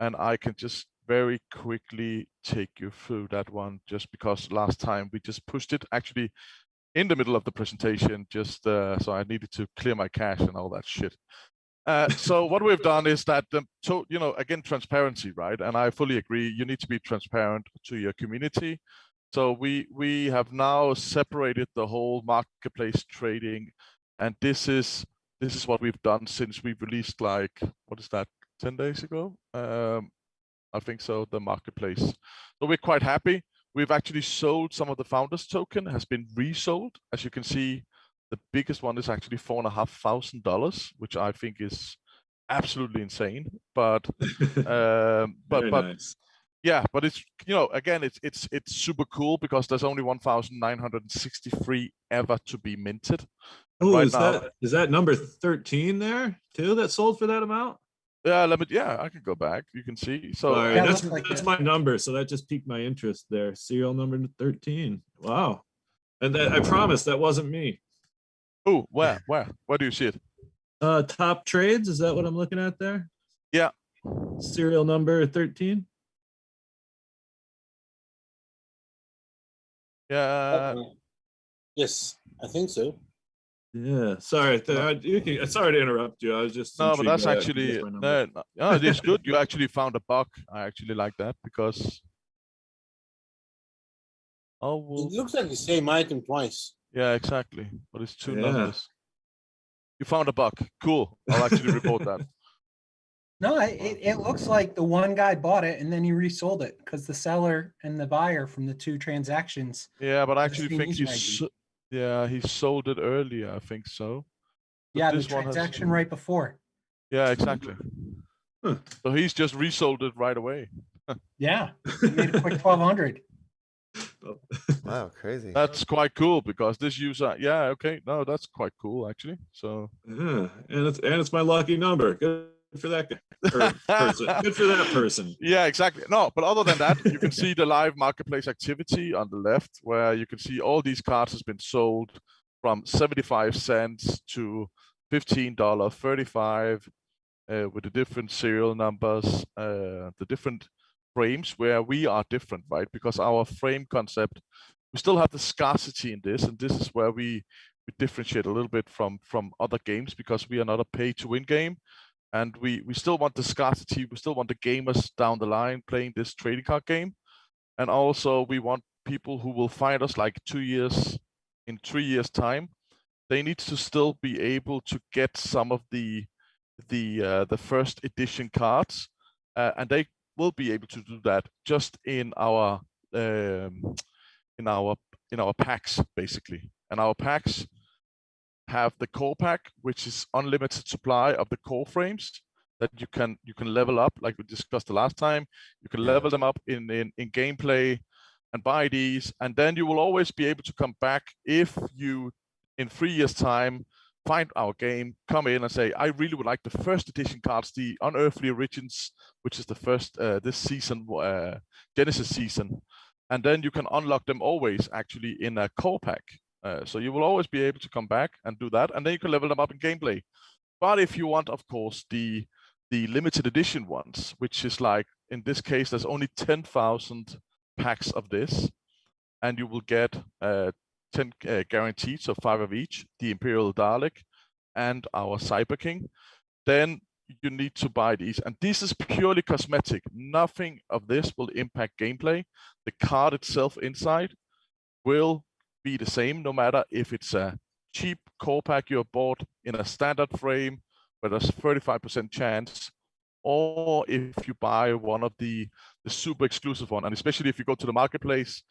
and I can just very quickly take you through that one, just because last time we just pushed it actually in the middle of the presentation, just so I needed to clear my cache and all that shit. So what we've done is that, again, transparency, right? And I fully agree, you need to be transparent to your community. So we have now separated the whole marketplace trading, and this is what we've done since we released, like, what is that, 10 days ago? I think so, the marketplace. So we're quite happy. We've actually sold some of the founders token, has been resold. As you can see, the biggest one is actually $4,500, which I think is absolutely insane. But Nice. yeah, but it's again, it's super cool because there's only 1,963 ever to be minted. Oh, right now, is that number 13 there too? That sold for that amount? Yeah, I can go back. You can see. So Sorry, Yeah, that's looks like that's it. my number. So that just piqued my interest there. Serial number 13. Wow. And that, I promise that wasn't me. oh, where do you see it? Top trades, is that what I'm looking at there? Yeah. Serial number 13. Yeah. Yes, I think so. Yeah, sorry. Sorry to interrupt you. I was just No, but intrigued that's by that. actually That's my number. no, it's good. You actually found a bug. I actually like that because It looks like the same item twice. yeah, exactly. But it's two Yeah. numbers. You found a bug. Cool. I'll actually report that. No, it looks like the one guy bought it and then he resold it because the seller and the buyer from the two transactions. Yeah, but I the actually same think user ID. he sold it earlier. I think so. But Yeah, the this one has- transaction right before. Yeah, exactly. Huh. So he's just resold it right away. Yeah, he made a quick 1,200. Wow, crazy. That's quite cool because this user, yeah, okay, no, that's quite cool actually. So Yeah, and it's my lucky number. Good for that guy. Or person. Good for that person. yeah, exactly. No, but other than that, you can see the live marketplace activity on the left, where you can see all these cards has been sold from 75 cents to $15.35 with the different serial numbers, the different frames where we are different, right? Because our frame concept, we still have the scarcity in this, and this is where we differentiate a little bit from other games because we are not a pay-to-win game. And we still want the scarcity. We still want the gamers down the line playing this trading card game. And also we want people who will find us like 2 years, in 3 years time. They need to still be able to get some of the first edition cards. And they will be able to do that just in our packs, basically. And our packs have the core pack, which is unlimited supply of the core frames that you can level up, like we discussed the last time. You can level them up in gameplay and buy these, and then you will always be able to come back if you, in 3 years' time, find our game, come in and say, I really would like the first edition cards, the Unearthly Origins, which is the first this season, Genesis season, and then you can unlock them always actually in a core pack. So you will always be able to come back and do that, and then you can level them up in gameplay. But if you want, of course, the limited edition ones, which is like, in this case, there's only 10,000 packs of this, and you will get 10 guaranteed, so 5 of each, the Imperial Dalek and our Cyber King. Then you need to buy these, and this is purely cosmetic. Nothing of this will impact gameplay. The card itself inside will be the same, no matter if it's a cheap core pack you bought in a standard frame where there's 35% chance, or if you buy one of the super exclusive one, and especially if you go to the marketplace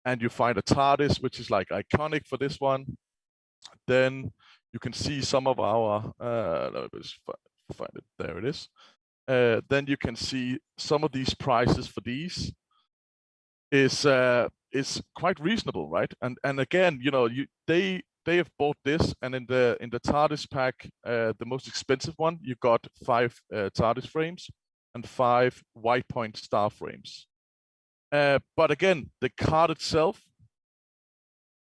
and you find a TARDIS, which is like iconic for this one, then you can see some of our, let me just find it, there it is. Then you can see some of these prices for these is quite reasonable, right? And again, you know, they have bought this, and in the TARDIS pack, the most expensive one, you got 5 TARDIS frames and 5 White Point star frames. But again, the card itself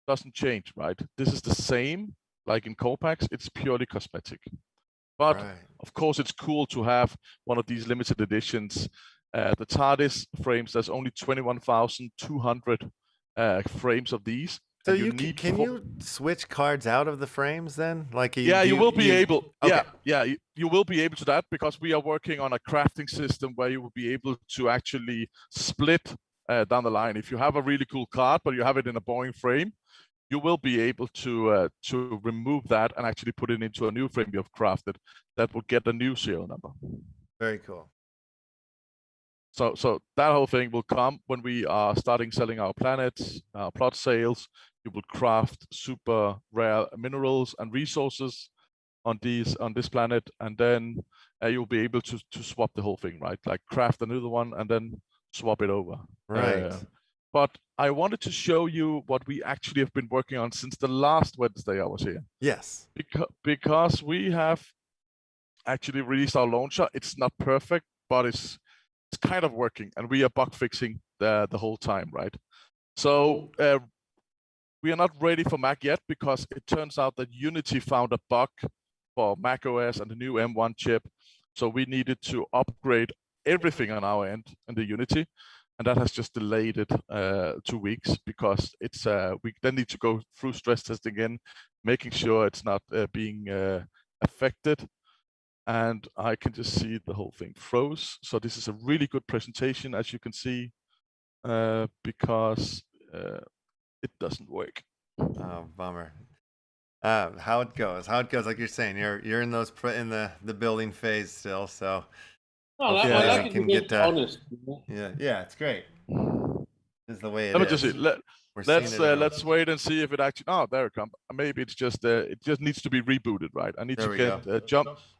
doesn't change, right? This is the same like in core packs. It's purely cosmetic. But of course, it's cool to have one of these limited editions. The TARDIS frames, there's only 21,200 frames of these. So can you switch cards out of the frames then? Like you will be able. Okay. You will be able to that, because we are working on a crafting system where you will be able to actually split down the line. If you have a really cool card, but you have it in a boring frame, you will be able to remove that and actually put it into a new frame you have crafted that will get a new serial number. Very cool. So that whole thing will come when we are starting selling our planets, our plot sales. You will craft super rare minerals and resources on this planet, and then you'll be able to swap the whole thing, right? Like craft another one and then swap it over. Right. But I wanted to show you what we actually have been working on since the last Wednesday I was here. Yes. Because we have actually released our launcher. It's not perfect, but it's kind of working, and we are bug fixing the whole time, right? So we are not ready for Mac yet, because it turns out that Unity found a bug for Mac OS and the new M1 chip. So we needed to upgrade everything on our end in the Unity, and that has just delayed it 2 weeks, because it's we then need to go through stress testing again, making sure it's not being affected. And I can just see the whole thing froze. So this is a really good presentation, as you can see, because it doesn't work. Oh, bummer. How it goes, like you're saying, you're in those in the building phase still, so I like it to get honest. Yeah, it's great. This is the way it Let me is. just see. Let's wait and see if it actually. Oh, there it comes. Maybe it's just it just needs to be rebooted, right? I need to get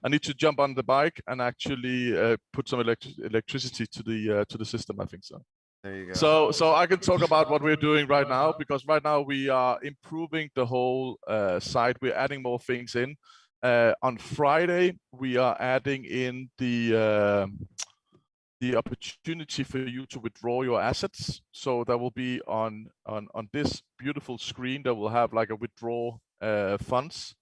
I need to jump on the bike and actually put some electricity to the system. I think so. There you go. So I can talk about what we're doing right now, because right now we are improving the whole site. We're adding more things in. On Friday, we are adding in the opportunity for you to withdraw your assets. So there will be on this beautiful screen, there will have like a withdraw funds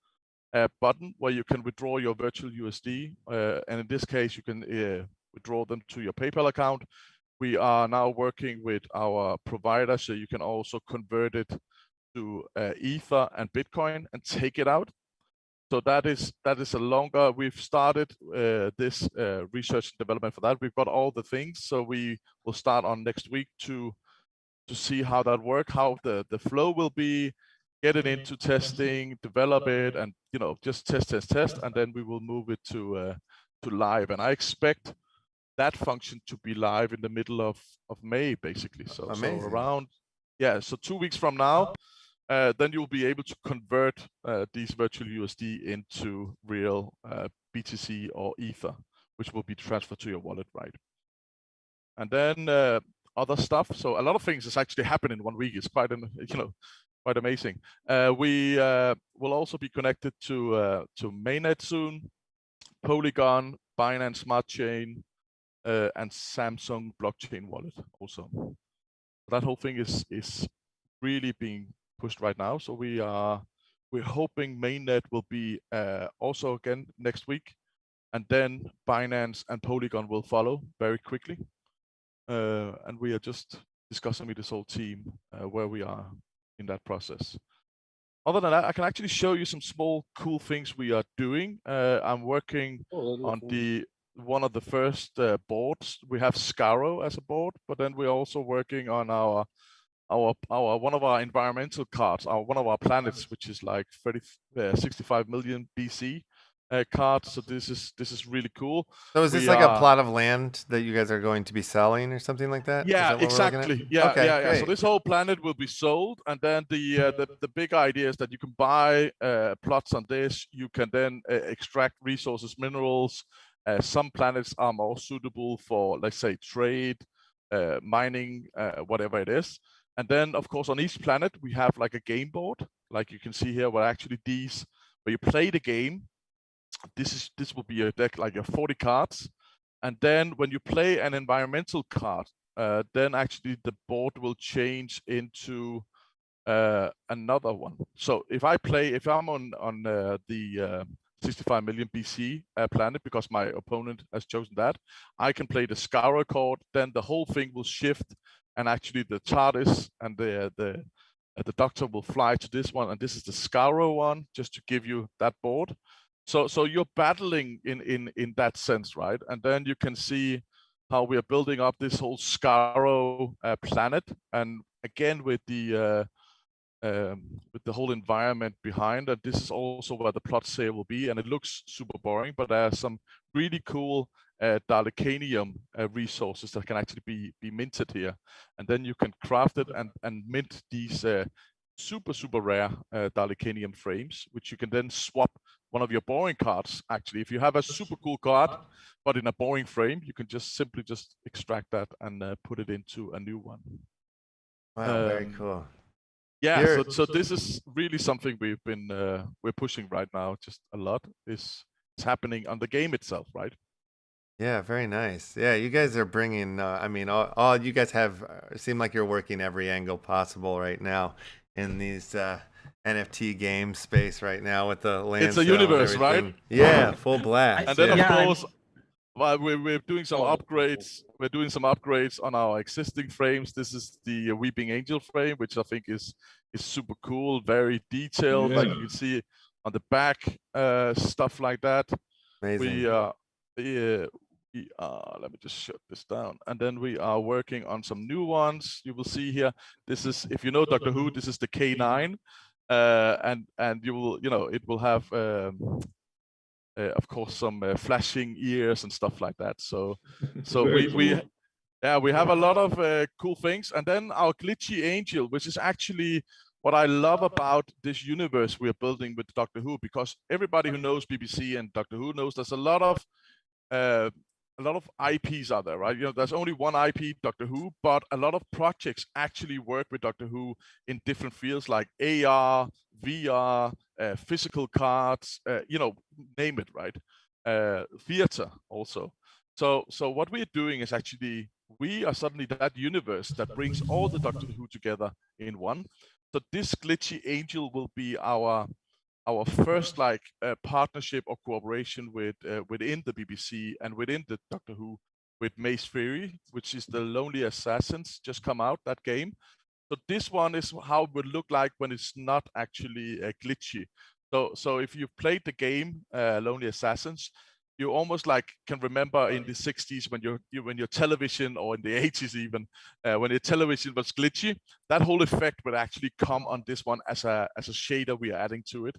button where you can withdraw your virtual USD. And in this case, you can withdraw them to your PayPal account. We are now working with our provider, so you can also convert it to Ether and Bitcoin and take it out. So that is a longer. We've started this research and development for that. We've got all the things, so we will start on next week to see how that works, how the flow will be, get it into testing, develop it, and just test, and then we will move it to live. And I expect that function to be live in the middle of May, basically. So around, so 2 weeks from now, then you'll be able to convert these virtual USD into real BTC or Ether, which will be transferred to your wallet, right? And then other stuff. So a lot of things is actually happening in 1 week. It's quite quite amazing. We will also be connected to mainnet soon, Polygon, Binance Smart Chain, and Samsung blockchain wallet also. That whole thing is really being pushed right now. So we're hoping mainnet will be also again next week, and then Binance and Polygon will follow very quickly. And we are just discussing with this whole team where we are in that process. Other than that, I can actually show you some small cool things we are doing. I'm working on one of the first boards. We have Scaro as a board, but then we're also working on our one of our environmental cards, one of our planets, which is like 65 million BC. card. So this is really cool. So is this like a plot of land that you guys are going to be selling or something like that? Is Yeah, that what we're looking at? exactly. Yeah, Okay, yeah. So great. this whole planet will be sold, and then the big idea is that you can buy plots on this. You can then extract resources, minerals. Some planets are more suitable for, let's say, trade, mining, whatever it is. And then, of course, on each planet we have like a game board, like you can see here, where actually these, where you play the game. This will be a deck like 40 cards, and then when you play an environmental card, then actually the board will change into another one. So if I'm on the 65 million BC planet, because my opponent has chosen that, I can play the Scour card. Then the whole thing will shift, and actually the TARDIS and the Doctor will fly to this one, and this is the Scour one, just to give you that board. So you're battling in that sense, right? And then you can see how we are building up this whole Scarrow planet, and again with the whole environment behind. And this is also where the plot sale will be, and it looks super boring, but there are some really cool Dalekanium resources that can actually be minted here, and then you can craft it and mint these super rare Dalekanium frames, which you can then swap one of your boring cards. Actually, if you have a super cool card but in a boring frame, you can just simply extract that and put it into a new one. Wow, very cool. Yeah, so this is really something we're pushing right now. Just a lot is happening on the game itself, right? Yeah, very nice. Yeah, you guys are bringing. I mean, all you guys have seem like you're working every angle possible right now in these NFT game space right now with the land. It's a universe, right? Yeah, full blast. And then of course, well, we're doing some upgrades. We're doing some upgrades on our existing frames. This is the Weeping Angel frame, which I think is super cool, very detailed. Like you can see on the back, stuff like that. Amazing. Let me just shut this down. And then we are working on some new ones. You will see here. This is, if you know Doctor Who, this is the K9, and you will, it will have, of course, some flashing ears and stuff like that. So we have a lot of cool things. And then our glitchy angel, which is actually what I love about this universe we are building with Doctor Who, because everybody who knows BBC and Doctor Who knows there's a lot of IPs out there, right? There's only one IP, Doctor Who, but a lot of projects actually work with Doctor Who in different fields like AR, VR, physical cards, name it, right? Theater also. So what we're doing is actually, we are suddenly that universe that brings all the Doctor Who together in one. So this glitchy angel will be our first partnership or cooperation with within the BBC and within the Doctor Who with Maze Theory, which is the Lonely Assassins, just come out, that game. So this one is how it would look like when it's not actually glitchy. So if you've played the game Lonely Assassins, you almost can remember in the 60s when your television, or in the 80s even, when your television was glitchy, that whole effect would actually come on this one as a shader we are adding to it.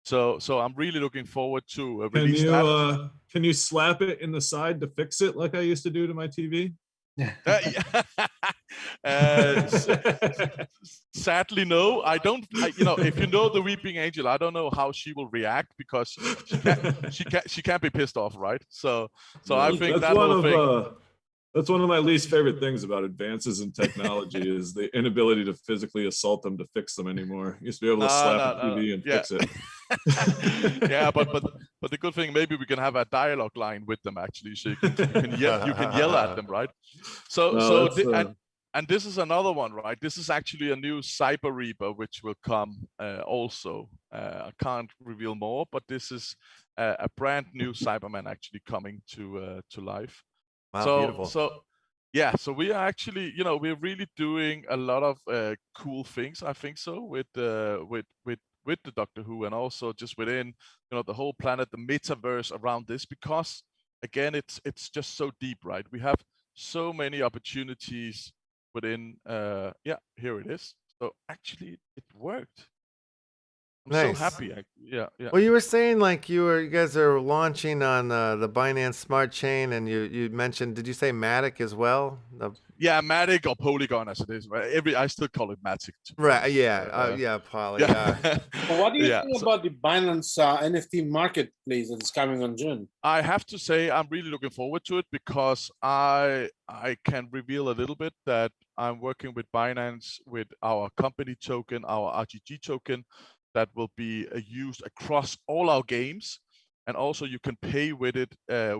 So I'm really looking forward to release that. Can you slap it in the side to fix it like I used to do to my TV? Sadly, no. I don't. If you know the Weeping Angel, I don't know how she will react, because she can't be pissed off, right? So I think that whole thing. That's one of my least favorite things about advances in technology is the inability to physically assault them to fix them anymore. You used to be able to slap a TV and fix it. Yeah, but the good thing, maybe we can have a dialogue line with them actually, so you can yell at them, right? And this is another one, right? This is actually a new Cyber Reaper which will come also. I can't reveal more, but this is a brand new Cyberman actually coming to life. Wow, beautiful. So we are actually, we're really doing a lot of cool things, I think so, with the Doctor Who, and also just within, the whole planet, the metaverse around this, because again, it's just so deep, right? We have so many opportunities within, here it is. So actually it worked. I'm Nice. so happy. Yeah, yeah. Well, you were saying like you guys are launching on the Binance Smart Chain, and you mentioned, did you say Matic as well? Yeah, Matic or Polygon as it is, right? I still call it Matic. Right. Yeah. Poly. Yeah. So what do you Yeah, think so about the Binance NFT marketplace that is coming on June? I have to say I'm really looking forward to it because I can reveal a little bit that I'm working with Binance with our company token, our RGG token, that will be used across all our games, and also you can pay with it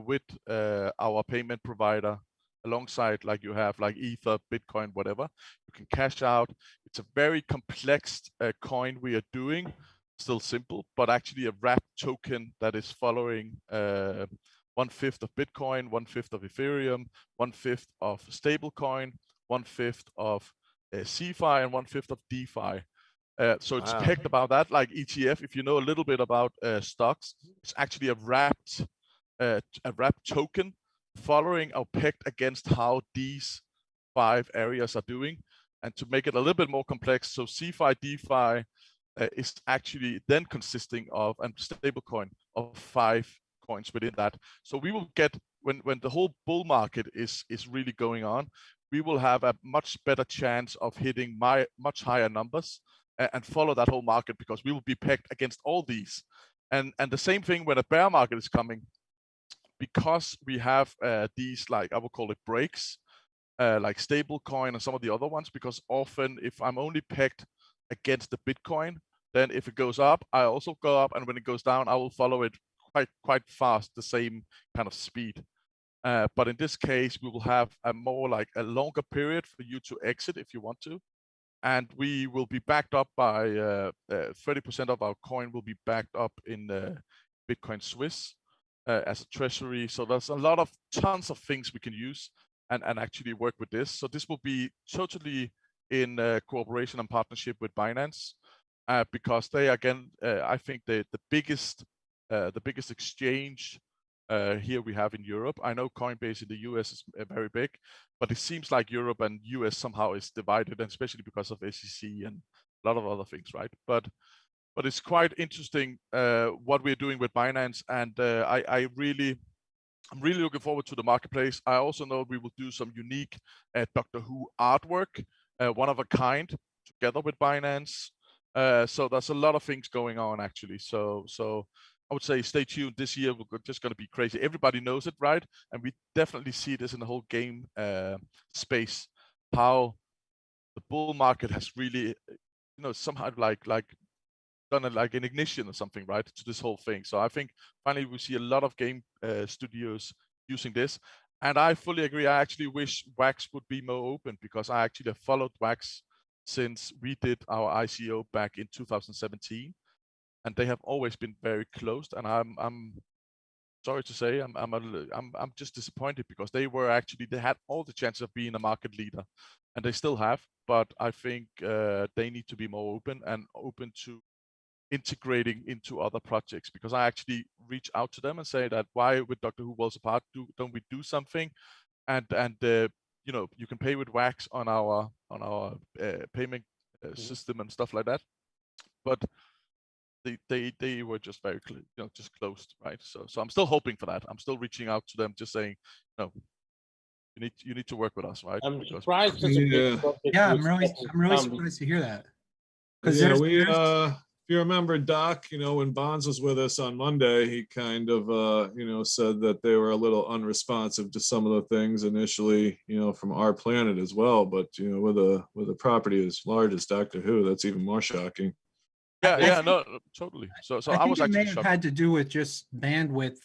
with our payment provider alongside, like you have like Ether, Bitcoin, whatever. You can cash out. It's a very complex coin we are doing. Still simple, but actually a wrapped token that is following 1/5 of Bitcoin, 1/5 of Ethereum, 1/5 of stablecoin, 1/5 of CeFi, and 1/5 of DeFi. So it's Wow. pegged about that, like ETF. If you know a little bit about stocks, it's actually a wrapped token following or pegged against how these 5 areas are doing. And to make it a little bit more complex, so CeFi, DeFi is actually then consisting of, and stablecoin, of 5 coins within that. So we will get, when the whole bull market is really going on, we will have a much better chance of hitting much higher numbers and follow that whole market, because we will be pegged against all these. And the same thing when a bear market is coming, because we have these, like I would call it breaks, like stablecoin and some of the other ones, because often if I'm only pegged against the Bitcoin, then if it goes up, I also go up, and when it goes down, I will follow it quite fast, the same kind of speed. But in this case, we will have a more like a longer period for you to exit if you want to, and we will be backed up by 30% of our coin will be backed up in Bitcoin Swiss as a treasury. So there's a lot of tons of things we can use and actually work with this. So this will be totally in cooperation and partnership with Binance, because they, again, I think the biggest exchange here we have in Europe. I know Coinbase in the US is very big, but it seems like Europe and US somehow is divided, and especially because of SEC and a lot of other things, right? But it's quite interesting what we're doing with Binance, and I'm really looking forward to the marketplace. I also know we will do some unique Doctor Who artwork, one of a kind, together with Binance. So there's a lot of things going on, actually. So I would say stay tuned. This year we're just going to be crazy. Everybody knows it, right? And we definitely see this in the whole game space, how the bull market has really, somehow like done like an ignition or something, right, to this whole thing. So I think finally we see a lot of game studios using this, and I fully agree. I actually wish Wax would be more open, because I actually have followed Wax since we did our ICO back in 2017, and they have always been very closed. And I'm sorry to say, I'm just disappointed, because they had all the chances of being a market leader, and they still have. But I think they need to be more open to integrating into other projects, because I actually reach out to them and say that, why with Doctor Who Worlds Apart don't we do something? And you can pay with Wax on our payment system and stuff like that. But they were just very just closed, right? So I'm still hoping for that. I'm still reaching out to them, just saying, no, you need to work with us, right? I'm surprised. Such a big project Yeah, was I'm really come. surprised to hear that. Yeah, if you remember, Doc, when Bonds was with us on Monday, he kind of, said that they were a little unresponsive to some of the things initially, from our planet as well. But with a property as large as Doctor Who, that's even more shocking. Yeah, no, totally. So I was think it may actually have shocked. had to do with just bandwidth,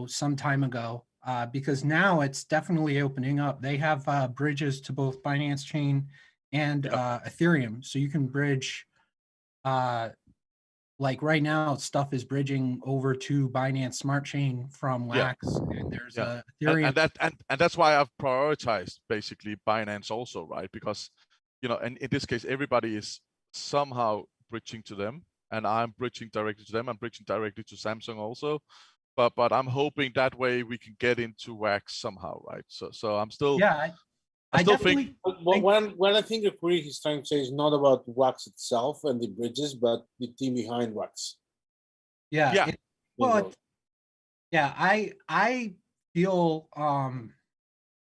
some time ago, because now it's definitely opening up. They have bridges to both Binance Chain and Ethereum, so you can bridge. Like right now, stuff is bridging over to Binance Smart Chain from Wax, and there's a Ethereum. And that's why I've prioritized basically Binance also, right? Because and in this case, everybody is somehow bridging to them, and I'm bridging directly to them. I'm bridging directly to Samsung also, but I'm hoping that way we can get into Wax somehow, right? So I'm still I still think what I think Akuri he's trying to say is not about Wax itself and the bridges, but the team behind Wax. Yeah. Yeah. Well, Bingo. yeah, I feel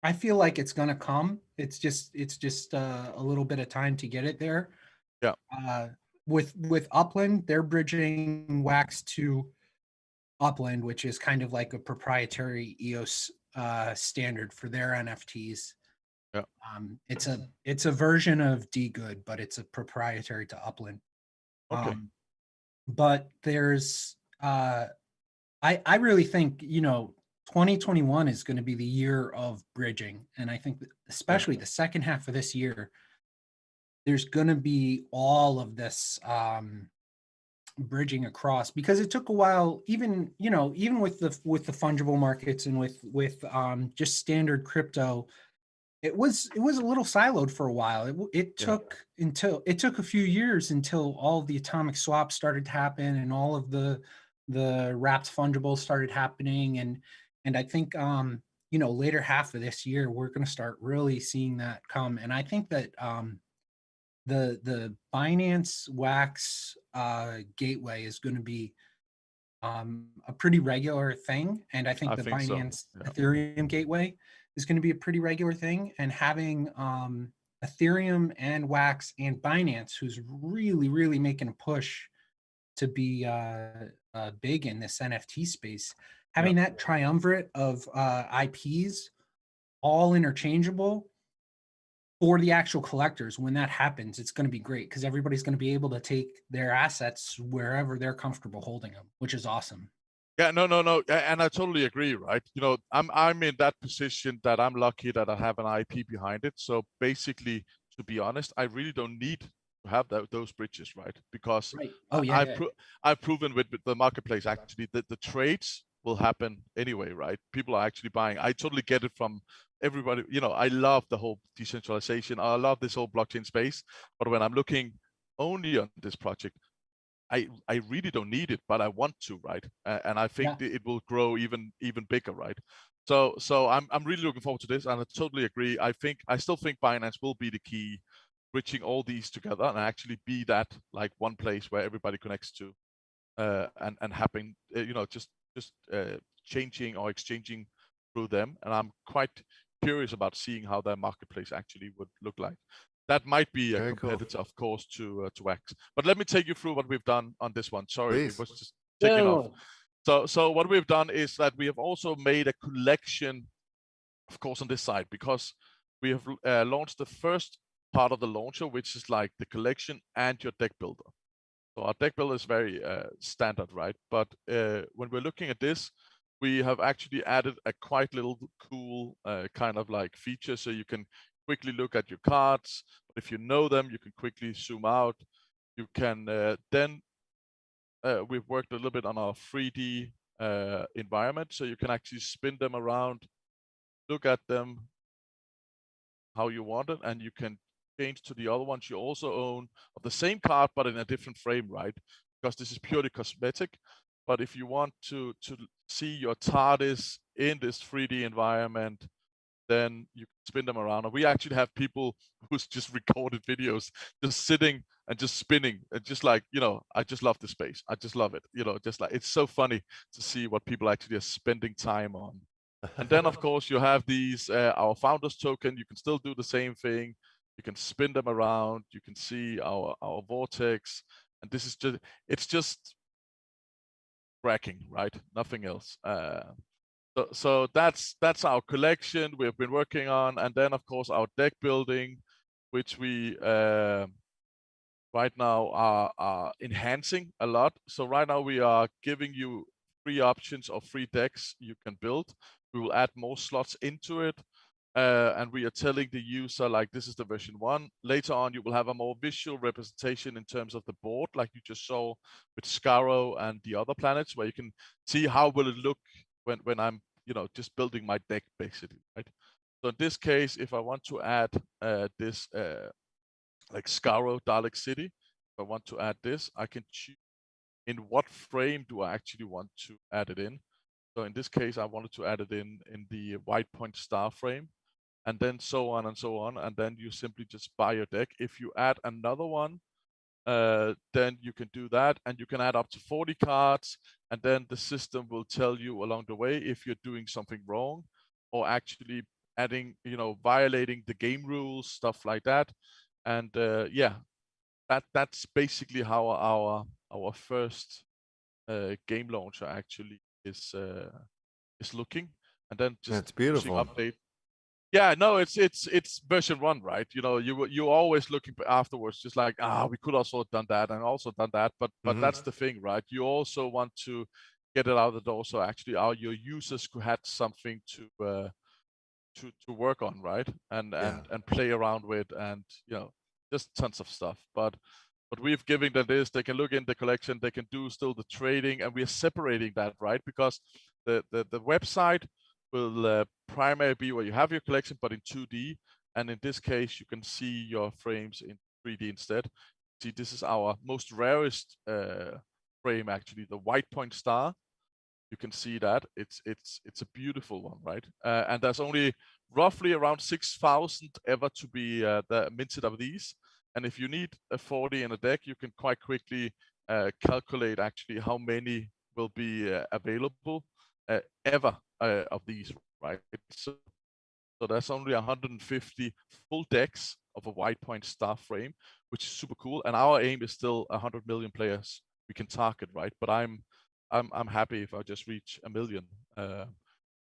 I feel like it's gonna come. It's just a little bit of time to get it there. Yeah. With Upland, they're bridging Wax to Upland, which is kind of like a proprietary EOS standard for their NFTs. Yeah. It's a version of DGood, but it's a proprietary to Upland. Okay. But there's I really think 2021 is going to be the year of bridging, and I think that especially the second half of this year, there's going to be all of this bridging across, because it took a while, even with the fungible markets and with just standard crypto. It was a little siloed for a while. It took a few years until all of the atomic swaps started to happen and all of the wrapped fungibles started happening, and I think later half of this year we're going to start really seeing that come. And I think that the Binance Wax gateway is going to be a pretty regular thing, and I think I the think so. Binance Yeah. Ethereum gateway is going to be a pretty regular thing. And having Ethereum and Wax and Binance, who's really making a push to be big in this NFT space, having that triumvirate of IPs all interchangeable for the actual collectors. When that happens, it's going to be great, because everybody's going to be able to take their assets wherever they're comfortable holding them, which is awesome. Yeah, no, and I totally agree, right? I'm in that position that I'm lucky that I have an IP behind it. So basically, to be honest, I really don't need to have those bridges, right? Because Right. Oh yeah. I've proven with the marketplace actually that the trades will happen anyway, right? People are actually buying. I totally get it from everybody. I love the whole decentralization. I love this whole blockchain space. But when I'm looking only on this project, I really don't need it, but I want to, right? And I think it will grow even bigger, right? So I'm really looking forward to this, and I totally agree. I still think Binance will be the key, bridging all these together and actually be that like one place where everybody connects to, and having just changing or exchanging through them. And I'm quite curious about seeing how their marketplace actually would look like. That might be a Very cool. competitor, of course, to Wax. But let me take you through what we've done on this one. Sorry, Please. it was just taking off. No. So what we've done is that we have also made a collection, of course, on this side, because we have launched the first part of the launcher, which is like the collection and your deck builder. So our deck builder is very standard, right? But when we're looking at this, we have actually added a quite little cool kind of like feature, so you can quickly look at your cards. But if you know them, you can quickly zoom out. You can then we've worked a little bit on our 3D environment, so you can actually spin them around, look at them how you want it, and you can change to the other ones you also own of the same card but in a different frame, right? Because this is purely cosmetic. But if you want to see your TARDIS in this 3D environment, then you can spin them around. And we actually have people who's just recorded videos, just sitting and just spinning, and just like, I just love the space. I just love it. Just like, it's so funny to see what people actually are spending time on. And then, of course, you have these, our founders token. You can still do the same thing. You can spin them around. You can see our vortex. And this is it's just cracking, right? Nothing else. So that's our collection we've been working on. And then, of course, our deck building, which we right now are enhancing a lot. So right now we are giving you 3 options of 3 decks you can build. We will add more slots into it. And we are telling the user, like, this is the version 1. Later on, you will have a more visual representation in terms of the board, like you just saw with Scarrow and the other planets, where you can see how will it look when I'm, just building my deck, basically, right? So in this case, if I want to add this, like Scarrow Dalek City, if I want to add this, I can choose in what frame do I actually want to add it in. So in this case, I wanted to add it in the white point star frame, and then so on and so on. And then you simply just buy your deck. If you add another one, then you can do that, and you can add up to 40 cards, and then the system will tell you along the way if you're doing something wrong or actually adding, violating the game rules, stuff like that. And yeah, that's basically how our first game launcher actually is looking. And then just That's beautiful. update. Yeah, no, it's version 1, right? You're always looking afterwards, just like, we could also have done that and also done that, but that's the thing, right? You also want to get it out the door, so actually your users could have something to work on, right? And play around with, and just tons of stuff. But we've given them this, they can look in the collection, they can do still the trading, and we are separating that, right? Because the website will primarily be where you have your collection, but in 2D. And in this case, you can see your frames in 3D instead. See, this is our most rarest frame, actually, the white point star. You can see that it's a beautiful one, right? And there's only roughly around 6,000 ever to be minted of these. And if you need a 40 in a deck, you can quite quickly calculate actually how many will be available ever of these, right? So there's only 150 full decks of a white point star frame, which is super cool. And our aim is still 100 million players we can target, right? But I'm happy if I just reach 1 million.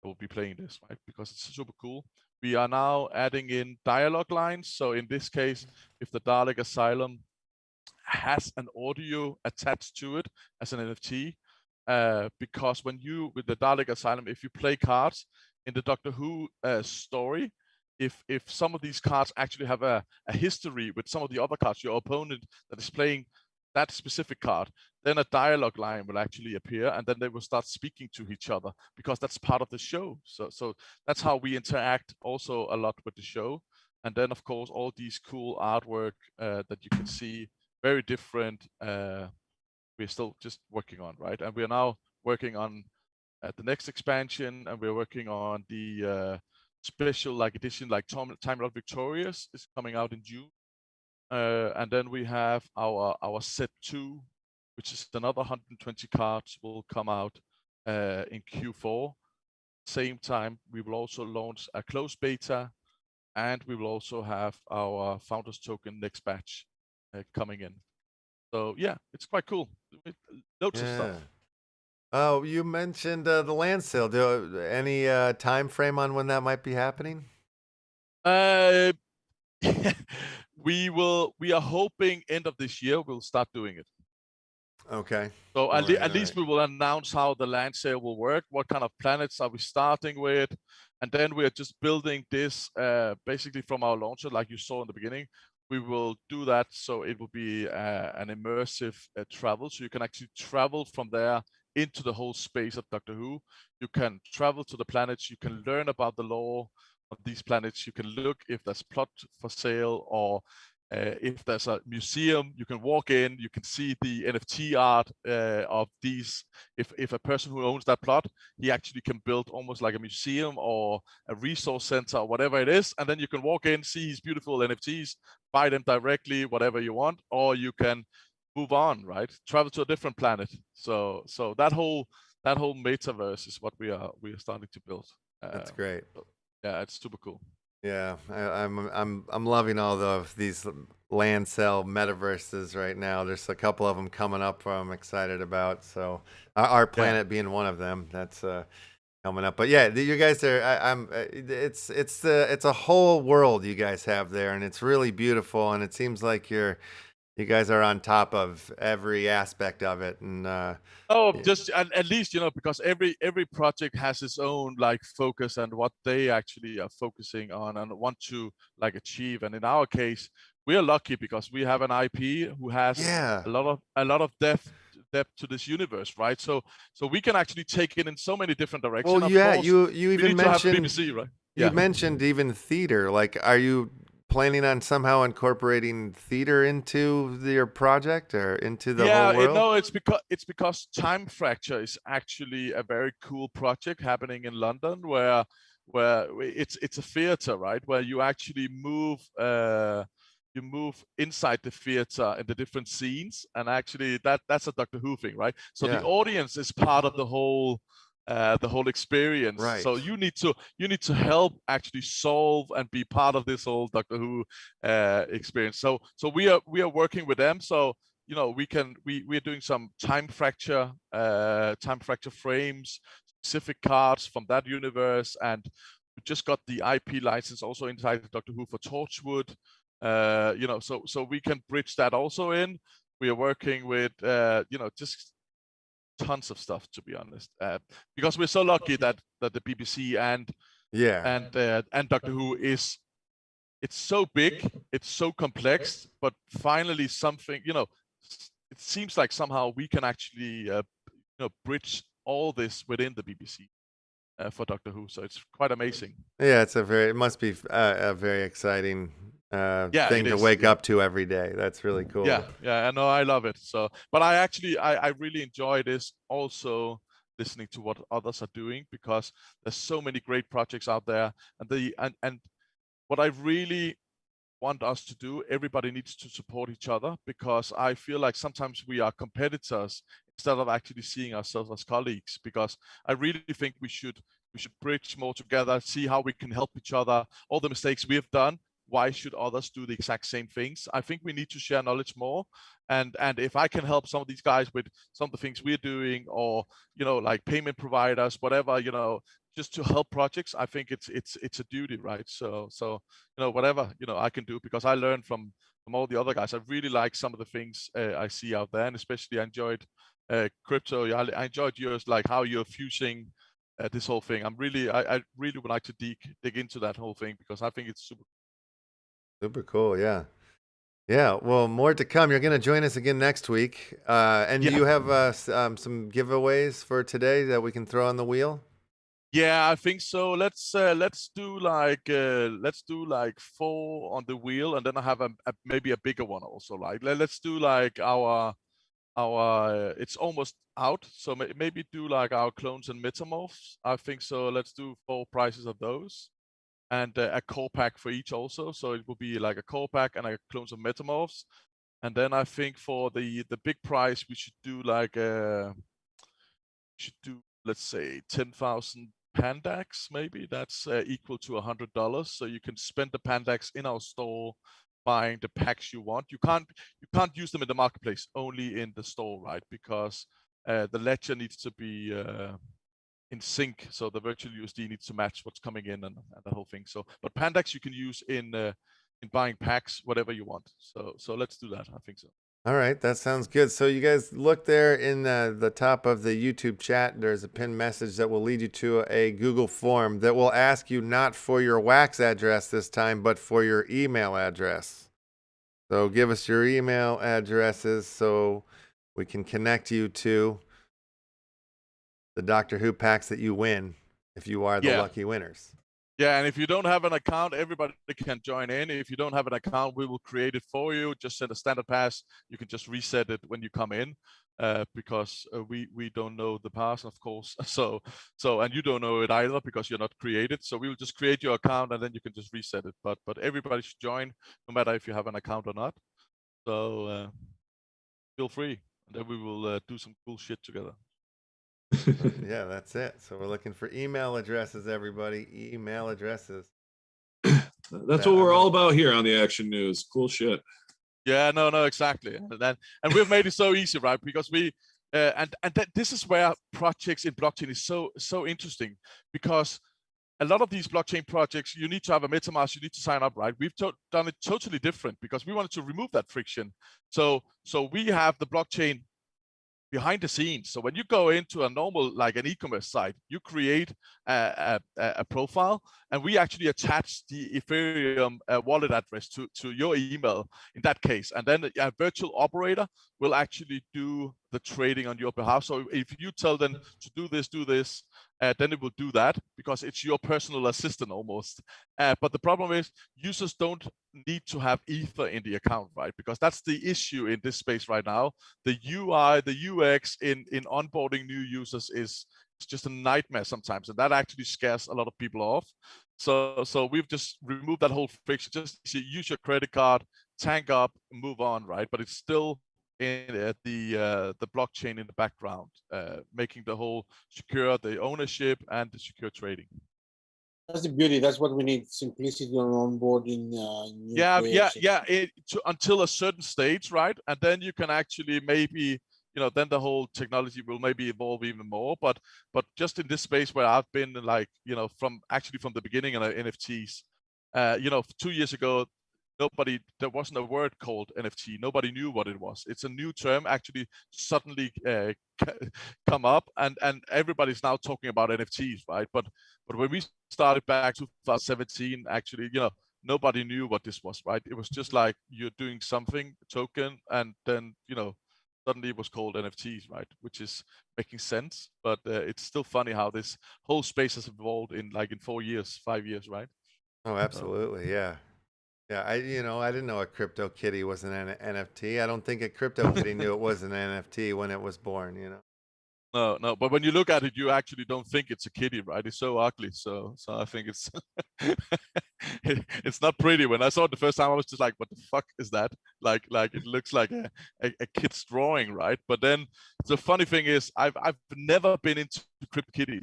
Will be playing this, right? Because it's super cool. We are now adding in dialogue lines. So in this case, if the Dalek Asylum has an audio attached to it as an NFT, because with the Dalek Asylum, if you play cards in the Doctor Who story, if some of these cards actually have a history with some of the other cards, your opponent that is playing that specific card, then a dialogue line will actually appear, and then they will start speaking to each other, because that's part of the show. So that's how we interact also a lot with the show. And then of course all these cool artwork that you can see, very different, we're still just working on, right? And we are now working on the next expansion, and we're working on the special edition, like Time Lord Victorious is coming out in June. And then we have our set 2, which is another 120 cards, will come out in Q4. Same time, we will also launch a closed beta, and we will also have our Founders Token next batch coming in. So yeah, it's quite cool. Loads of stuff. Oh, you mentioned the land sale. Any time frame on when that might be happening? We are hoping end of this year we'll start doing it. Okay. So at least we will announce how the land sale will work, what kind of planets are we starting with, and then we're just building this basically from our launcher, like you saw in the beginning. We will do that so it will be an immersive travel, so you can actually travel from there into the whole space of Doctor Who. You can travel to the planets, you can learn about the lore of these planets, you can look if there's plot for sale, or if there's a museum, you can walk in, you can see the NFT art of these. If a person who owns that plot, he actually can build almost like a museum or a resource center or whatever it is, and then you can walk in, see his beautiful NFTs, buy them directly, whatever you want, or you can move on, right? Travel to a different planet. So that whole metaverse is what we are starting to build. That's great. Yeah, it's super cool. Yeah, I'm loving all these land sale metaverses right now. There's a couple of them coming up I'm excited about. So our planet being one of them. That's coming up. But yeah, you guys are. It's a whole world you guys have there, and it's really beautiful. And it seems like you guys are on top of every aspect of it. And just at least, because every project has its own focus and what they actually are focusing on and want to achieve. And in our case, we are lucky because we have an IP who has a lot of depth to this universe, right? So we can actually take it in so many different directions. Well, yeah, of course, you even mentioned BBC, right? You mentioned even theater. Are you planning on somehow incorporating theater into your project or into the whole world? No, it's because Time Fracture is actually a very cool project happening in London where it's a theater, right? Where you actually move you move inside the theater in the different scenes, and actually that's a Doctor Who thing, right? So the audience is part of the whole experience. Right. So you need to help actually solve and be part of this whole Doctor Who experience. So we are working with them. So we're doing some time fracture frames, specific cards from that universe, and we just got the IP license also inside Doctor Who for Torchwood. So we can bridge that also in. We are working with just tons of stuff, to be honest, because we're so lucky that the BBC and Doctor Who it's so big, it's so complex, but finally something, it seems like somehow we can actually bridge all this within the BBC for Doctor Who. So it's quite amazing. Yeah, it must be a very exciting thing to wake up to every day. That's really cool. Yeah, I know, I love it. So, but I really enjoy this also, listening to what others are doing, because there's so many great projects out there, and what I really want us to do, everybody needs to support each other, because I feel like sometimes we are competitors instead of actually seeing ourselves as colleagues, because I really think we should bridge more together, see how we can help each other. All the mistakes we have done, why should others do the exact same things? I think we need to share knowledge more, and if I can help some of these guys with some of the things we're doing, or like payment providers, whatever, just to help projects, I think it's a duty, right? So whatever I can do, because I learned from all the other guys. I really like some of the things I see out there, and especially I enjoyed crypto. I enjoyed yours, like how you're fusing this whole thing. I really would like to dig into that whole thing, because I think it's super cool. Yeah. Well, more to come. You're going to join us again next week, and you have some giveaways for today that we can throw on the wheel. Yeah, I think so. Let's do like 4 on the wheel, and then I have maybe a bigger one also. Like let's do like our it's almost out, so maybe do like our clones and metamorphs. I think so. Let's do 4 prices of those, and a core pack for each also. So it will be like a core pack and a clones of metamorphs. And then I think for the big prize, we should do like let's say 10,000 Pandax. Maybe that's equal to $100. So you can spend the Pandax in our store, buying the packs you want. You can't use them in the marketplace, only in the store, right? Because the ledger needs to be in sync, so the virtual USD needs to match what's coming in and the whole thing. So, but Pandax you can use in buying packs, whatever you want. So let's do that. I think so. All right, that sounds good. So you guys look there in the top of the YouTube chat. There's a pinned message that will lead you to a Google form that will ask you not for your wax address this time, but for your email address. So give us your email addresses so we can connect you to the Doctor Who packs that you win if you are the lucky winners. Yeah, and if you don't have an account, everybody can join in. If you don't have an account, we will create it for you. Just send a standard pass. You can just reset it when you come in, because we don't know the pass, of course. So and you don't know it either, because you're not created. So we will just create your account, and then you can just reset it. But everybody should join, no matter if you have an account or not. So feel free, and then we will do some cool shit together. Yeah, that's it. So we're looking for email addresses, everybody. Email addresses. That's what we're all about here on the Action News. Cool shit. Yeah, no, exactly. And we've made it so easy, right? Because we this is where projects in blockchain is so interesting, because a lot of these blockchain projects, you need to have a MetaMask, you need to sign up, right? We've done it totally different, because we wanted to remove that friction. So we have the blockchain behind the scenes. So when you go into a normal, like an e-commerce site, you create a profile, and we actually attach the Ethereum wallet address to your email in that case. And then a virtual operator will actually do the trading on your behalf. So if you tell them to do this, then it will do that, because it's your personal assistant almost. But the problem is users don't need to have Ether in the account, right? Because that's the issue in this space right now. The UI, the UX in onboarding new users is just a nightmare sometimes, and that actually scares a lot of people off. So we've just removed that whole friction. Just use your credit card, tank up, move on, right? But it's still in the blockchain in the background, making the whole secure, the ownership and the secure trading. That's the beauty. That's what we need: simplicity on onboarding. Until a certain stage, right? And then you can actually maybe, then the whole technology will maybe evolve even more. But just in this space where I've been, like, from the beginning of NFTs, 2 years ago, there wasn't a word called NFT. Nobody knew what it was. It's a new term actually suddenly come up, and everybody's now talking about NFTs, right? But when we started back 2017, actually, nobody knew what this was, right? It was just like you're doing something, a token, and then, suddenly it was called NFTs, right? Which is making sense, but it's still funny how this whole space has evolved in 4 years, 5 years, right? Oh, absolutely, yeah. Yeah, I didn't know a CryptoKitty was an NFT. I don't think a CryptoKitty knew it was an NFT when it was born, No, but when you look at it, you actually don't think it's a kitty, right? It's so ugly. So I think it's it's not pretty. When I saw it the first time, I was just like, "What the fuck is that?" Like it looks like a kid's drawing, right? But then the funny thing is, I've never been into CryptoKitty.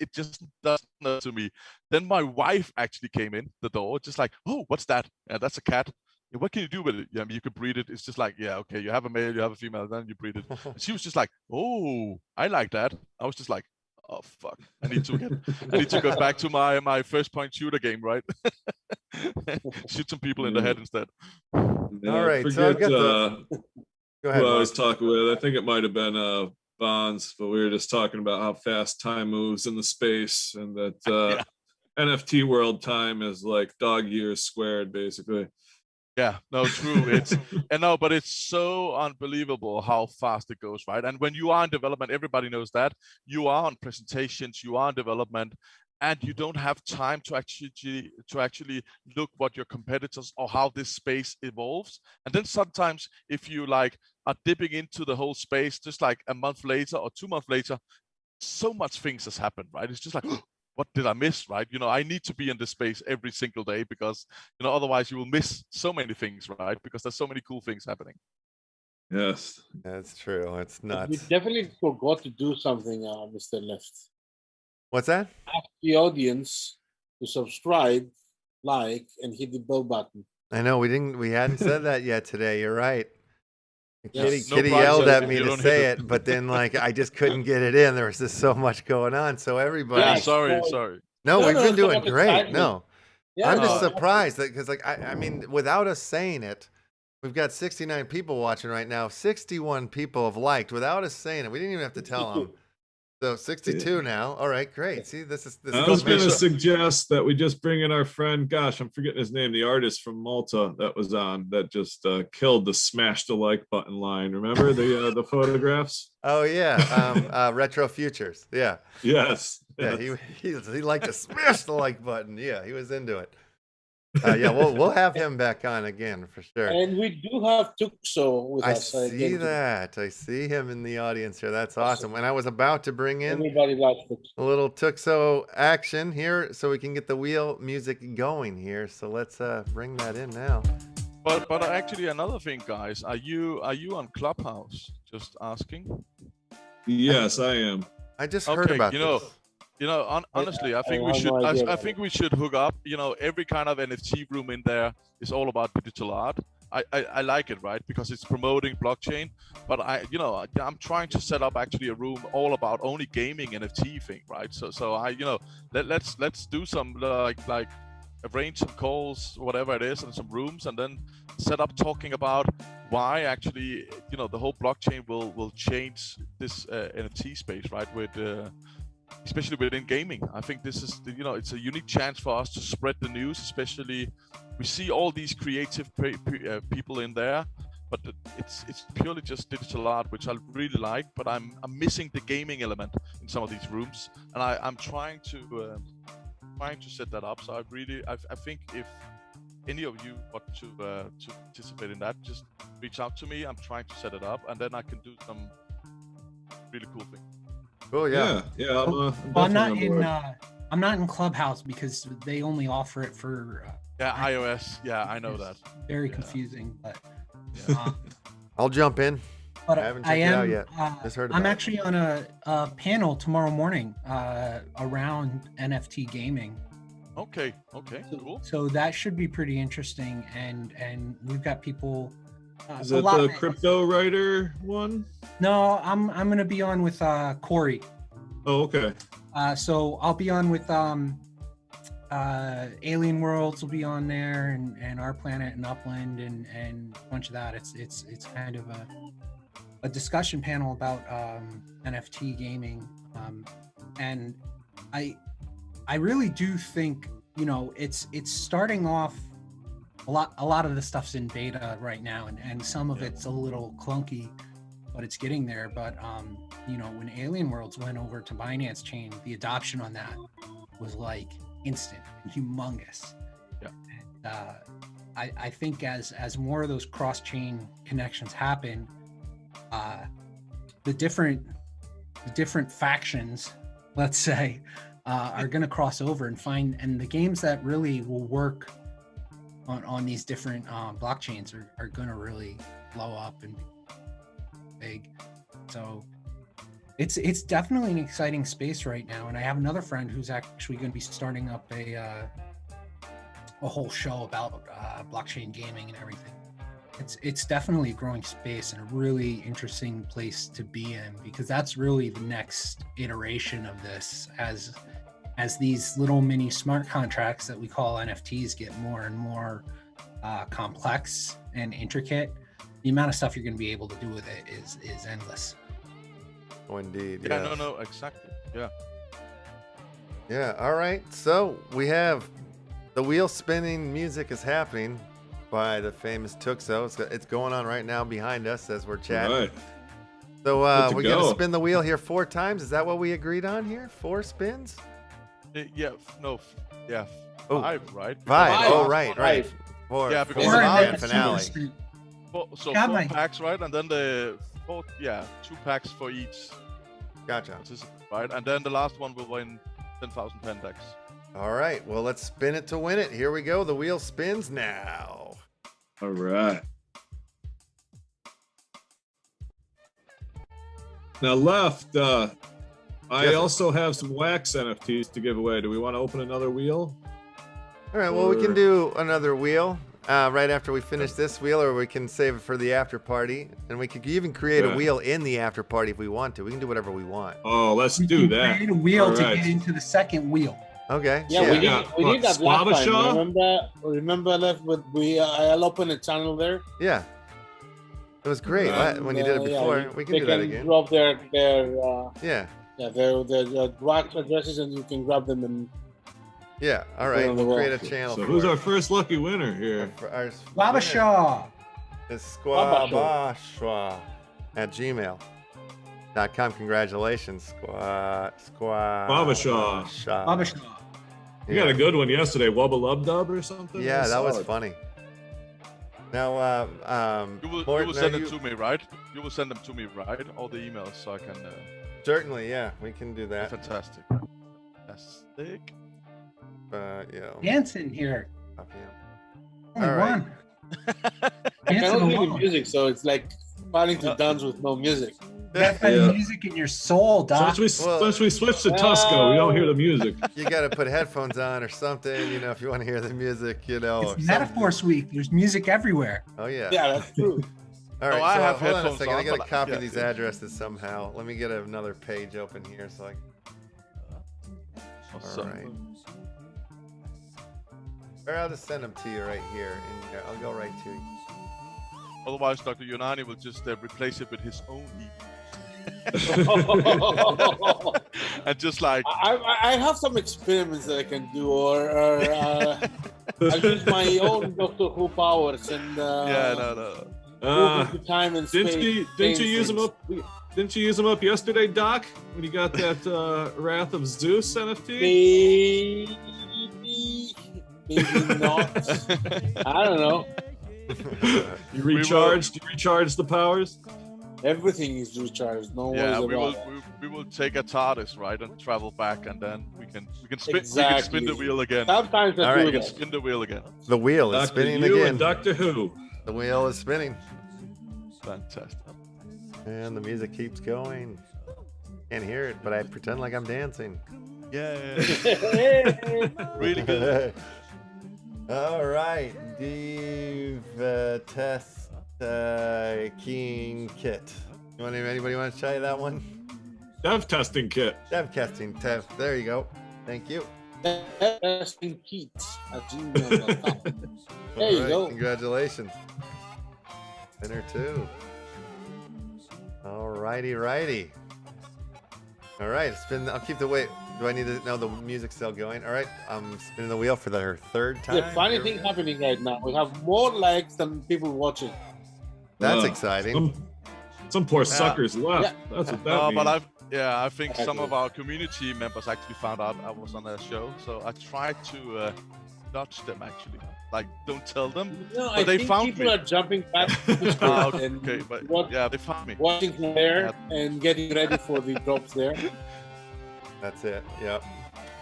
It just doesn't to me. Then my wife actually came in the door, just like, "Oh, what's that?" And that's a cat. What can you do with it? I mean, you could breed it. It's just like, yeah, okay, you have a male, you have a female, then you breed it. And she was just like, oh, I like that. I was just like, oh fuck, I need to go back to my first point shooter game, right? Shoot some people in the head instead. All right, forget, so I've got Go ahead, who I was talking with. I think it might have been Bonds, but we were just talking about how fast time moves in the space, and that NFT world time is like dog years squared, basically. Yeah, no, true. But it's so unbelievable how fast it goes, right? And when you are in development, everybody knows that you are on presentations, you are in development, and you don't have time to actually look what your competitors or how this space evolves. And then sometimes, if you are dipping into the whole space, just like a month later or 2 months later, so much things has happened, right? It's just like, what did I miss, right? I need to be in this space every single day because, otherwise you will miss so many things, right? Because there's so many cool things happening. Yes. That's true. It's nuts. We definitely forgot to do something, Mr. Left. What's that? Ask the audience to subscribe, like, and hit the bell button. I know we hadn't said that yet today. You're right. Yes. Kitty yelled at me to say it, but then I just couldn't get it in. There was just so much going on. So everybody, Yeah, sorry. No, we've been doing it's great. exciting. No, Yeah, I'm just surprised that because I mean, without us saying it, we've got 69 people watching right now. 61 people have liked without us saying it. We didn't even have to tell them. So 62 now. All right, great. See, this is. I was going to suggest that we just bring in our friend. Gosh, I'm forgetting his name. The artist from Malta that was on that just killed the smash the like button line. Remember the photographs? Oh yeah, Retro Futures. Yeah. Yes. Yeah, he liked to smash the like button. Yeah, he was into it. Yeah, we'll have him back on again for sure. And we do have Tuxo with us. I see that. I see him in the audience here. That's awesome. And I was about to bring in Everybody likes Tuxo. a little Tuxo action here so we can get the wheel music going here. So let's bring that in now. But actually another thing, guys, are you on Clubhouse? Just asking. Yes, I am. I just heard about this. Honestly, I think we should. I think we should hook up. Every kind of NFT room in there is all about digital art. I like it, right? Because it's promoting blockchain. But I'm trying to set up actually a room all about only gaming NFT thing, right? So let's do some like arrange some calls, whatever it is, and some rooms, and then set up talking about why actually the whole blockchain will change this NFT space, right? With especially within gaming. I think this is it's a unique chance for us to spread the news. Especially we see all these creative people in there, but it's purely just digital art, which I really like, but I'm missing the gaming element in some of these rooms, and I'm trying to set that up. So I think if any of you want to participate in that, just reach out to me. I'm trying to set it up, and then I can do some really cool things. Oh yeah. I'm I'm not in Clubhouse because they only offer it for Yeah, iOS. Yeah, I know that. Very Yeah. confusing, but I'll jump in. but I haven't I checked it out am. yet. Just heard I'm about it. actually on a panel tomorrow morning around NFT gaming. Okay, cool. So that should be pretty interesting, and we've got people. Is a it lot- the crypto writer one? No, I'm gonna be on with Corey. Oh, okay. So I'll be on with Alien Worlds will be on there, and Our Planet and Upland and a bunch of that. It's kind of a discussion panel about NFT gaming, and I really do think, you know, it's starting off. A lot of the stuff's in beta right now, and some of it's a little clunky, but it's getting there. But you know, when Alien Worlds went over to Binance Chain, the adoption on that was like instant and humongous. Yeah. And, I think as more of those cross-chain connections happen, the different factions, let's say, are going to cross over and find, and the games that really will work on these different blockchains are going to really blow up and be big. So it's definitely an exciting space right now. And I have another friend who's actually going to be starting up a whole show about blockchain gaming and everything. It's definitely a growing space and a really interesting place to be in, because that's really the next iteration of this as these little mini smart contracts that we call NFTs get more and more complex and intricate. The amount of stuff you're going to be able to do with it is endless. Oh, indeed. Yeah, yes. no, exactly. Yeah. Yeah. All right. So we have the wheel spinning music is happening by the famous Tuxo. It's going on right now behind us as we're chatting. All right. So Good to we're going to go. spin the wheel here 4 times. Is that what we agreed on here? 4 spins? Yeah. No. Yeah. Oh. 5, right? 5. Oh, right. Five. 4. Yeah, because for the the last- grand finale. So Got 4 my- packs, right? And then the 4, 2 packs for each Gotcha. participant, right? And then the last one will win 10,000 Pendex. All right. Well, let's spin it to win it. Here we go. The wheel spins now. All right. Now, Left, I Yes, sir. also have some wax NFTs to give away. Do we want to open another wheel? All right. Well, we can Or- do another wheel right after we finish this wheel, or we can save it for the after party. And we could even create a Yeah. wheel in the after party if we want to. We can do whatever we want. Oh, let's We do can that. create a wheel All to right. get into the second wheel. Okay. Yeah, we Yeah. did What, that last time. Squabashaw? Remember that with I'll open a channel there. Yeah. It was great when you did it before. We can do that again. Drop their Yeah. their wax addresses, and you can grab them and Yeah. All Put it right. on the We'll wall. create a channel. So for who's it. our first lucky winner here? Our Wabashaw. It's squabashaw@gmail.com. Congratulations, Wabashaw. Wabashaw. You got a good one yesterday. Wubba Lub Dub or something? Yeah, that was solid. funny. Now, You will Morton, send are them you- to me, right? You will send them to me, right? All the emails, so I can. certainly, yeah, we can do that. Fantastic. Fantastic. Yeah. Dancing here. Copy 'em. Only All right. one. I Dancing cannot hear the alone. music, so it's like starting to dance with no music. That's the Yeah. music in your soul, Doc. Since Well- we switched to Tusco, we don't hear the music. You got to put headphones on or something, if you want to hear the music, It's or Metaphors Week. There's music everywhere. Oh, yeah. Yeah, that's true. All right, No, I so have hold on a headphones second. I on, got to but copy yeah. these addresses somehow. Let me get another page open here so I can. Awesome. right. Or I'll just send them to you right here. And I'll go right to you. Otherwise, Dr. Yunani will just replace it with his own and just like I have some experiments that I can do, or I'll use my own Doctor Who powers and yeah, no. move into time and space. Didn't you use them things. up? Didn't you use them up yesterday, Doc? When you got that Wrath of Zeus NFT? Maybe not. I don't know. You recharged the powers? Everything is recharged. No Yeah, worries we will about it. we will take a TARDIS, right, and travel back, and then we can spin Exactly. the wheel again. Sometimes I All do right. We can that. spin the wheel again. The wheel is Doctor spinning You again. and Doctor Who. The wheel is spinning. Fantastic. And the music keeps going. Can't hear it, but I pretend like I'm dancing. Yeah. Hey. Really good. All right. Test King Kit. Anybody want to try that one? Dev testing kit. Dev casting test. There you go. Thank you. testingkeats@gmail.com. There you go. Congratulations. Winner 2. All righty. All right, spin. I'll keep the wait. Do I need to know the music's still going? All right, I'm spinning the wheel for the third time. The funny Here we thing go. happening right now, we have more likes than people watching. That's exciting. Some poor suckers left. Yeah. That's what that No, means. but I think some Exactly. of our community members actually found out I was on their show, so I tried to dodge them actually. Like, don't tell them. No, I But they think found people me. are jumping back to the Ah, screen and okay, but what- yeah, they found me. watching from there and getting ready for the drops there. That's it. Yep.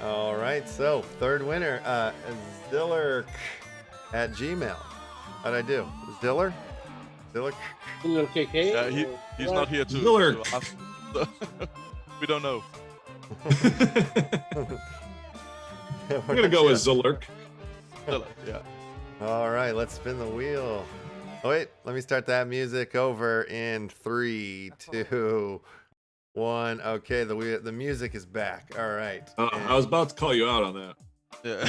All right. So third winner, Zillerk at Gmail. How'd I do? Ziller? Zillerk? Little KK. Yeah, or he's what? not here to Zillerk. ask. We don't know. I'm gonna go with Zillerk. Zillerk, yeah. All right, let's spin the wheel. Oh, wait, let me start that music over in 3, 2, 1. Okay, the music is back. All right. I was about to call you out on that. Yeah.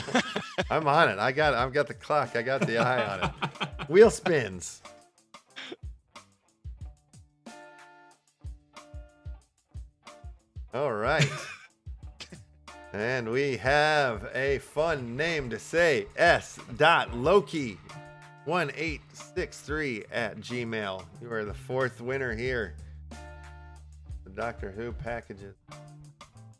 I'm on it. I've got the clock. I got the eye on it. Wheel spins. All right. And we have a fun name to say. S.Loki1863 at Gmail. You are the fourth winner here. The Doctor Who packages.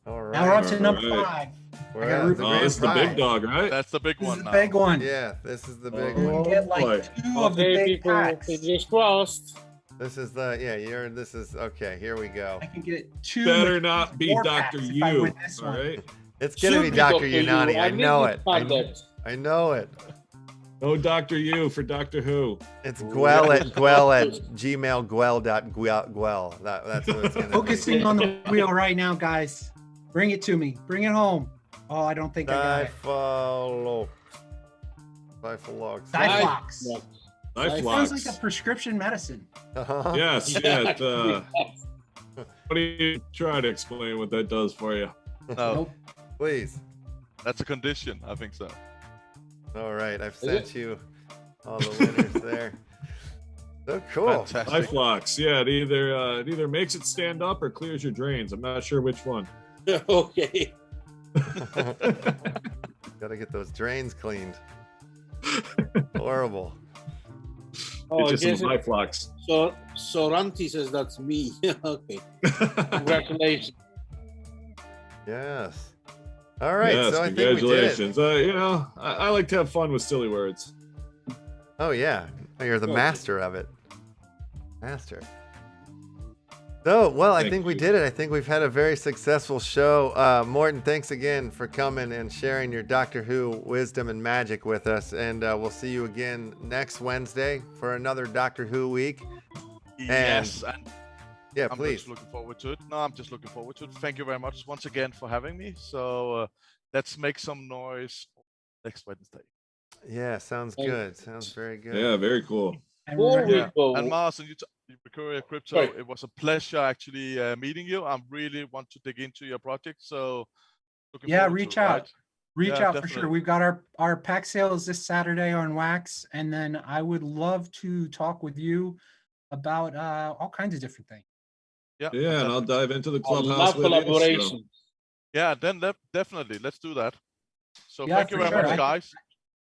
All right. Now we're up to number Alright. 5. We're I got at Ruth the Oh, grand this is the big prize. dog, right? That's the big This one is the now. big one. Yeah, this is the big Oh. one. We get like boy. 2 of the Okay, big people, packs. fingers crossed. This is this is okay. Here we go. I can get 2. Better not be more Dr. packs if I You. win this All one. right. It's gonna Should be be Dr. Dr. Yu. Unani. I need know to it. find that. I know it. No Dr. You for Doctor Who. It's Gwell at Gmail Gwell. That's what it's gonna be. Focusing on the wheel right now, guys. Bring it to me. Bring it home. Oh, I don't think I got it. Typhlox. Diflox. Yeah. Life Sounds locks. like a prescription medicine. Uh-huh. Yes, yeah. What do you try to explain what that does for you? No, Nope. Please. that's a condition. I think so. All right, I've Is sent you all the winners there. So cool. Fantastic. Life locks. Yeah, it either makes it stand up or clears your drains. I'm not sure which one. Okay. Gotta get those drains cleaned. Horrible. Oh, I It's just guess some life locks. so Soranti says that's me. Okay. Congratulations. Yes. All right, Yes, so I think we did it. congratulations. I like to have fun with silly words. Oh yeah, you're the Okay. master of it. Master. So, well, I Thank think we you. did it. I think we've had a very successful show. Morton, thanks again for coming and sharing your Doctor Who wisdom and magic with us. And we'll see you again next Wednesday for another Doctor Who week. Yes, and Yeah, I'm please. just looking forward to it. No, I'm just looking forward to it. Thank you very much once again for having me. So let's make some noise next Wednesday. Yeah, sounds Thank you. good. Sounds very good. Yeah, very cool. And Before we Yeah. go, And Mars, and Mercuria Crypto, Sorry. it was a pleasure actually meeting you. I really want to dig into your project. So looking Yeah, forward to reach it, out. right? Reach Yeah, out for sure. definitely. We've got our pack sales this Saturday on Wax, and then I would love to talk with you about all kinds of different things. Yeah, Yeah, and I'll fantastic. dive into the I clubhouse love with you. So. collaboration. Yeah, then definitely let's do that. So Yeah, thank you for very sure. much, guys.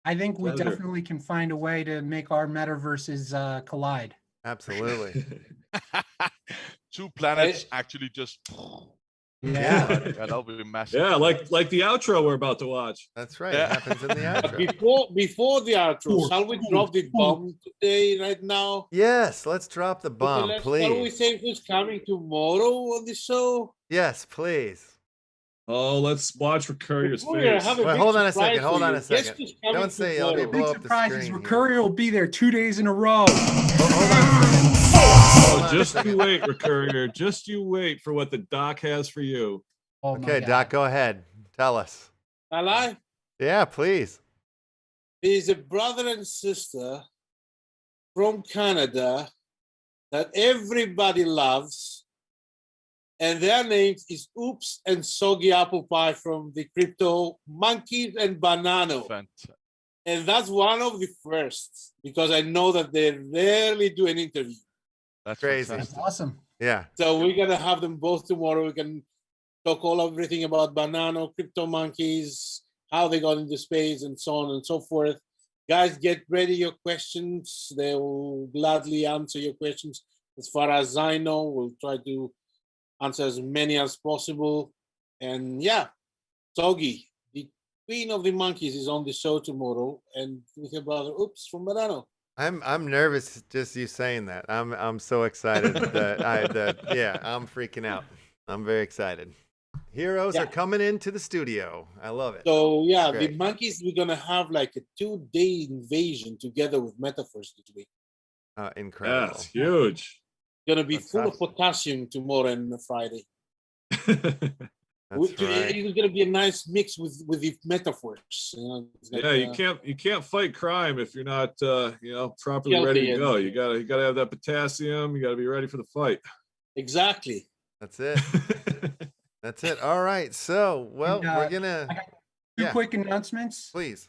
I think we Pleasure. definitely can find a way to make our metaverses collide. Absolutely. Two planets actually just Yeah. Yeah, that'll be massive. Yeah, like the outro we're about to watch. That's right. Yeah. It happens in the outro. Before the outro, Cool, shall we cool, drop the cool. bomb today, right now? Yes, let's drop the Okay, bomb, shall we please. say who's coming tomorrow on the show? Yes, please. Oh, let's watch Recurrier's Courier, I face. have a Wait, big hold on a surprise second. Hold for on you. a second. Guess who's coming Don't say it. Let me tomorrow? blow Big up the surprise is screen here. Recurrier will be there 2 days in a row. Hold on a second. Oh, Hold on a just you second. wait, Recurrier. Just you wait for what the doc has for you. Oh my Okay, God. Doc, go ahead. Tell us. Shall I? Yeah, please. There's a brother and sister from Canada that everybody loves, and their names is Oops and Soggy Apple Pie from the Crypto Monkeys and Banano. Fantastic. And that's one of the first, because I know that they rarely do an interview. That's Crazy. That's fantastic. awesome. Yeah. So we're gonna have them both tomorrow. We can talk everything about Banano, Crypto Monkeys, how they got into space, and so on and so forth. Guys, get ready your questions. They will gladly answer your questions. As far as I know, we'll try to answer as many as possible. And yeah, Soggy, the queen of the monkeys, is on the show tomorrow, and with her brother Oops from Banano. I'm nervous just you saying that. I'm so excited that yeah, I'm freaking out. I'm very excited. Heroes Yeah. are coming into the studio. I love it. So yeah, the Great. monkeys, we're gonna have like a 2-day invasion together with MetaVerse this week. Incredible. That's huge. Gonna be full of Fantastic. potassium tomorrow and Friday. That's right. It's gonna be a nice mix with the metaphors. You know, it's like, Yeah, you can't fight crime if you're not properly Healthy ready to and- go. You gotta have that potassium. You gotta be ready for the fight. exactly. That's it. That's it. All right. So, well, And, we're gonna I got two yeah. quick announcements. Please.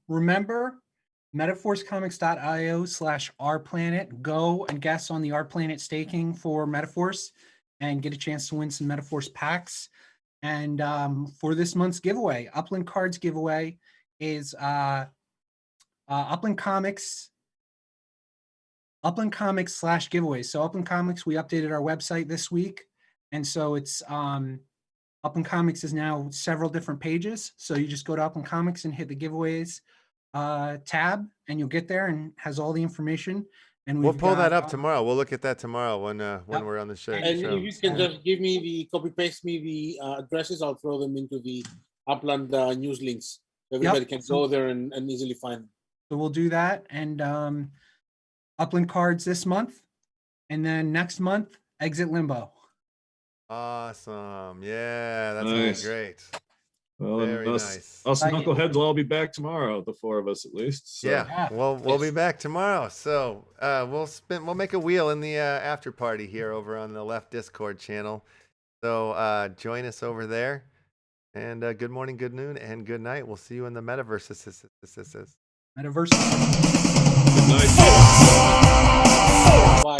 Remember, metaforcecomics.io/rplanet. Go and guess on the rplanet staking for Metaforce and get a chance to win some Metaforce packs. And for this month's giveaway, Upland Cards giveaway is Upland Comics /giveaway. So Upland Comics, we updated our website this week. And so it's Upland Comics is now several different pages. So you just go to Upland Comics and hit the giveaways tab, and you'll get there and has all the information. And We'll we've pull that got, up tomorrow. We'll look at that tomorrow when we're on the show. And show. if you can just give me copy paste me the addresses, I'll throw them into the Upland news links. Everybody can go there and easily find them. So we'll do that. And Upland Cards this month. And then next month, Exit Limbo. Awesome. Yeah, that's Nice. great. Well, Very and nice. us Like it. knuckleheads will all be back tomorrow, the four of us at least. So. Yeah, we'll be back tomorrow. So we'll make a wheel in the after party here over on the Left Discord channel. So join us over there. And good morning, good noon, and good night. We'll see you in the metaverse. Metaverse. Good night. Bye.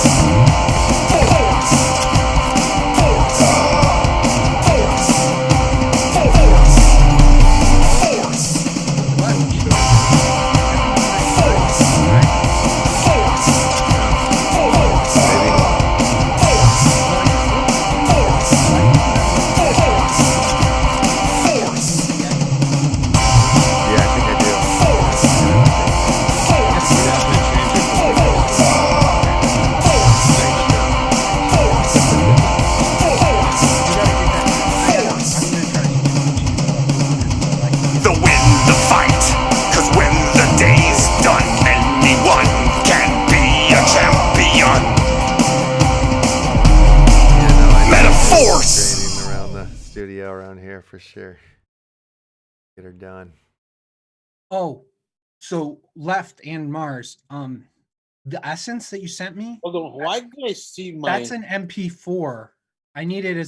Around here for sure. Get her done. Oh, so Left and Mars. The essence that you sent me. Hold on, why do I see my? That's an MP4. I need it as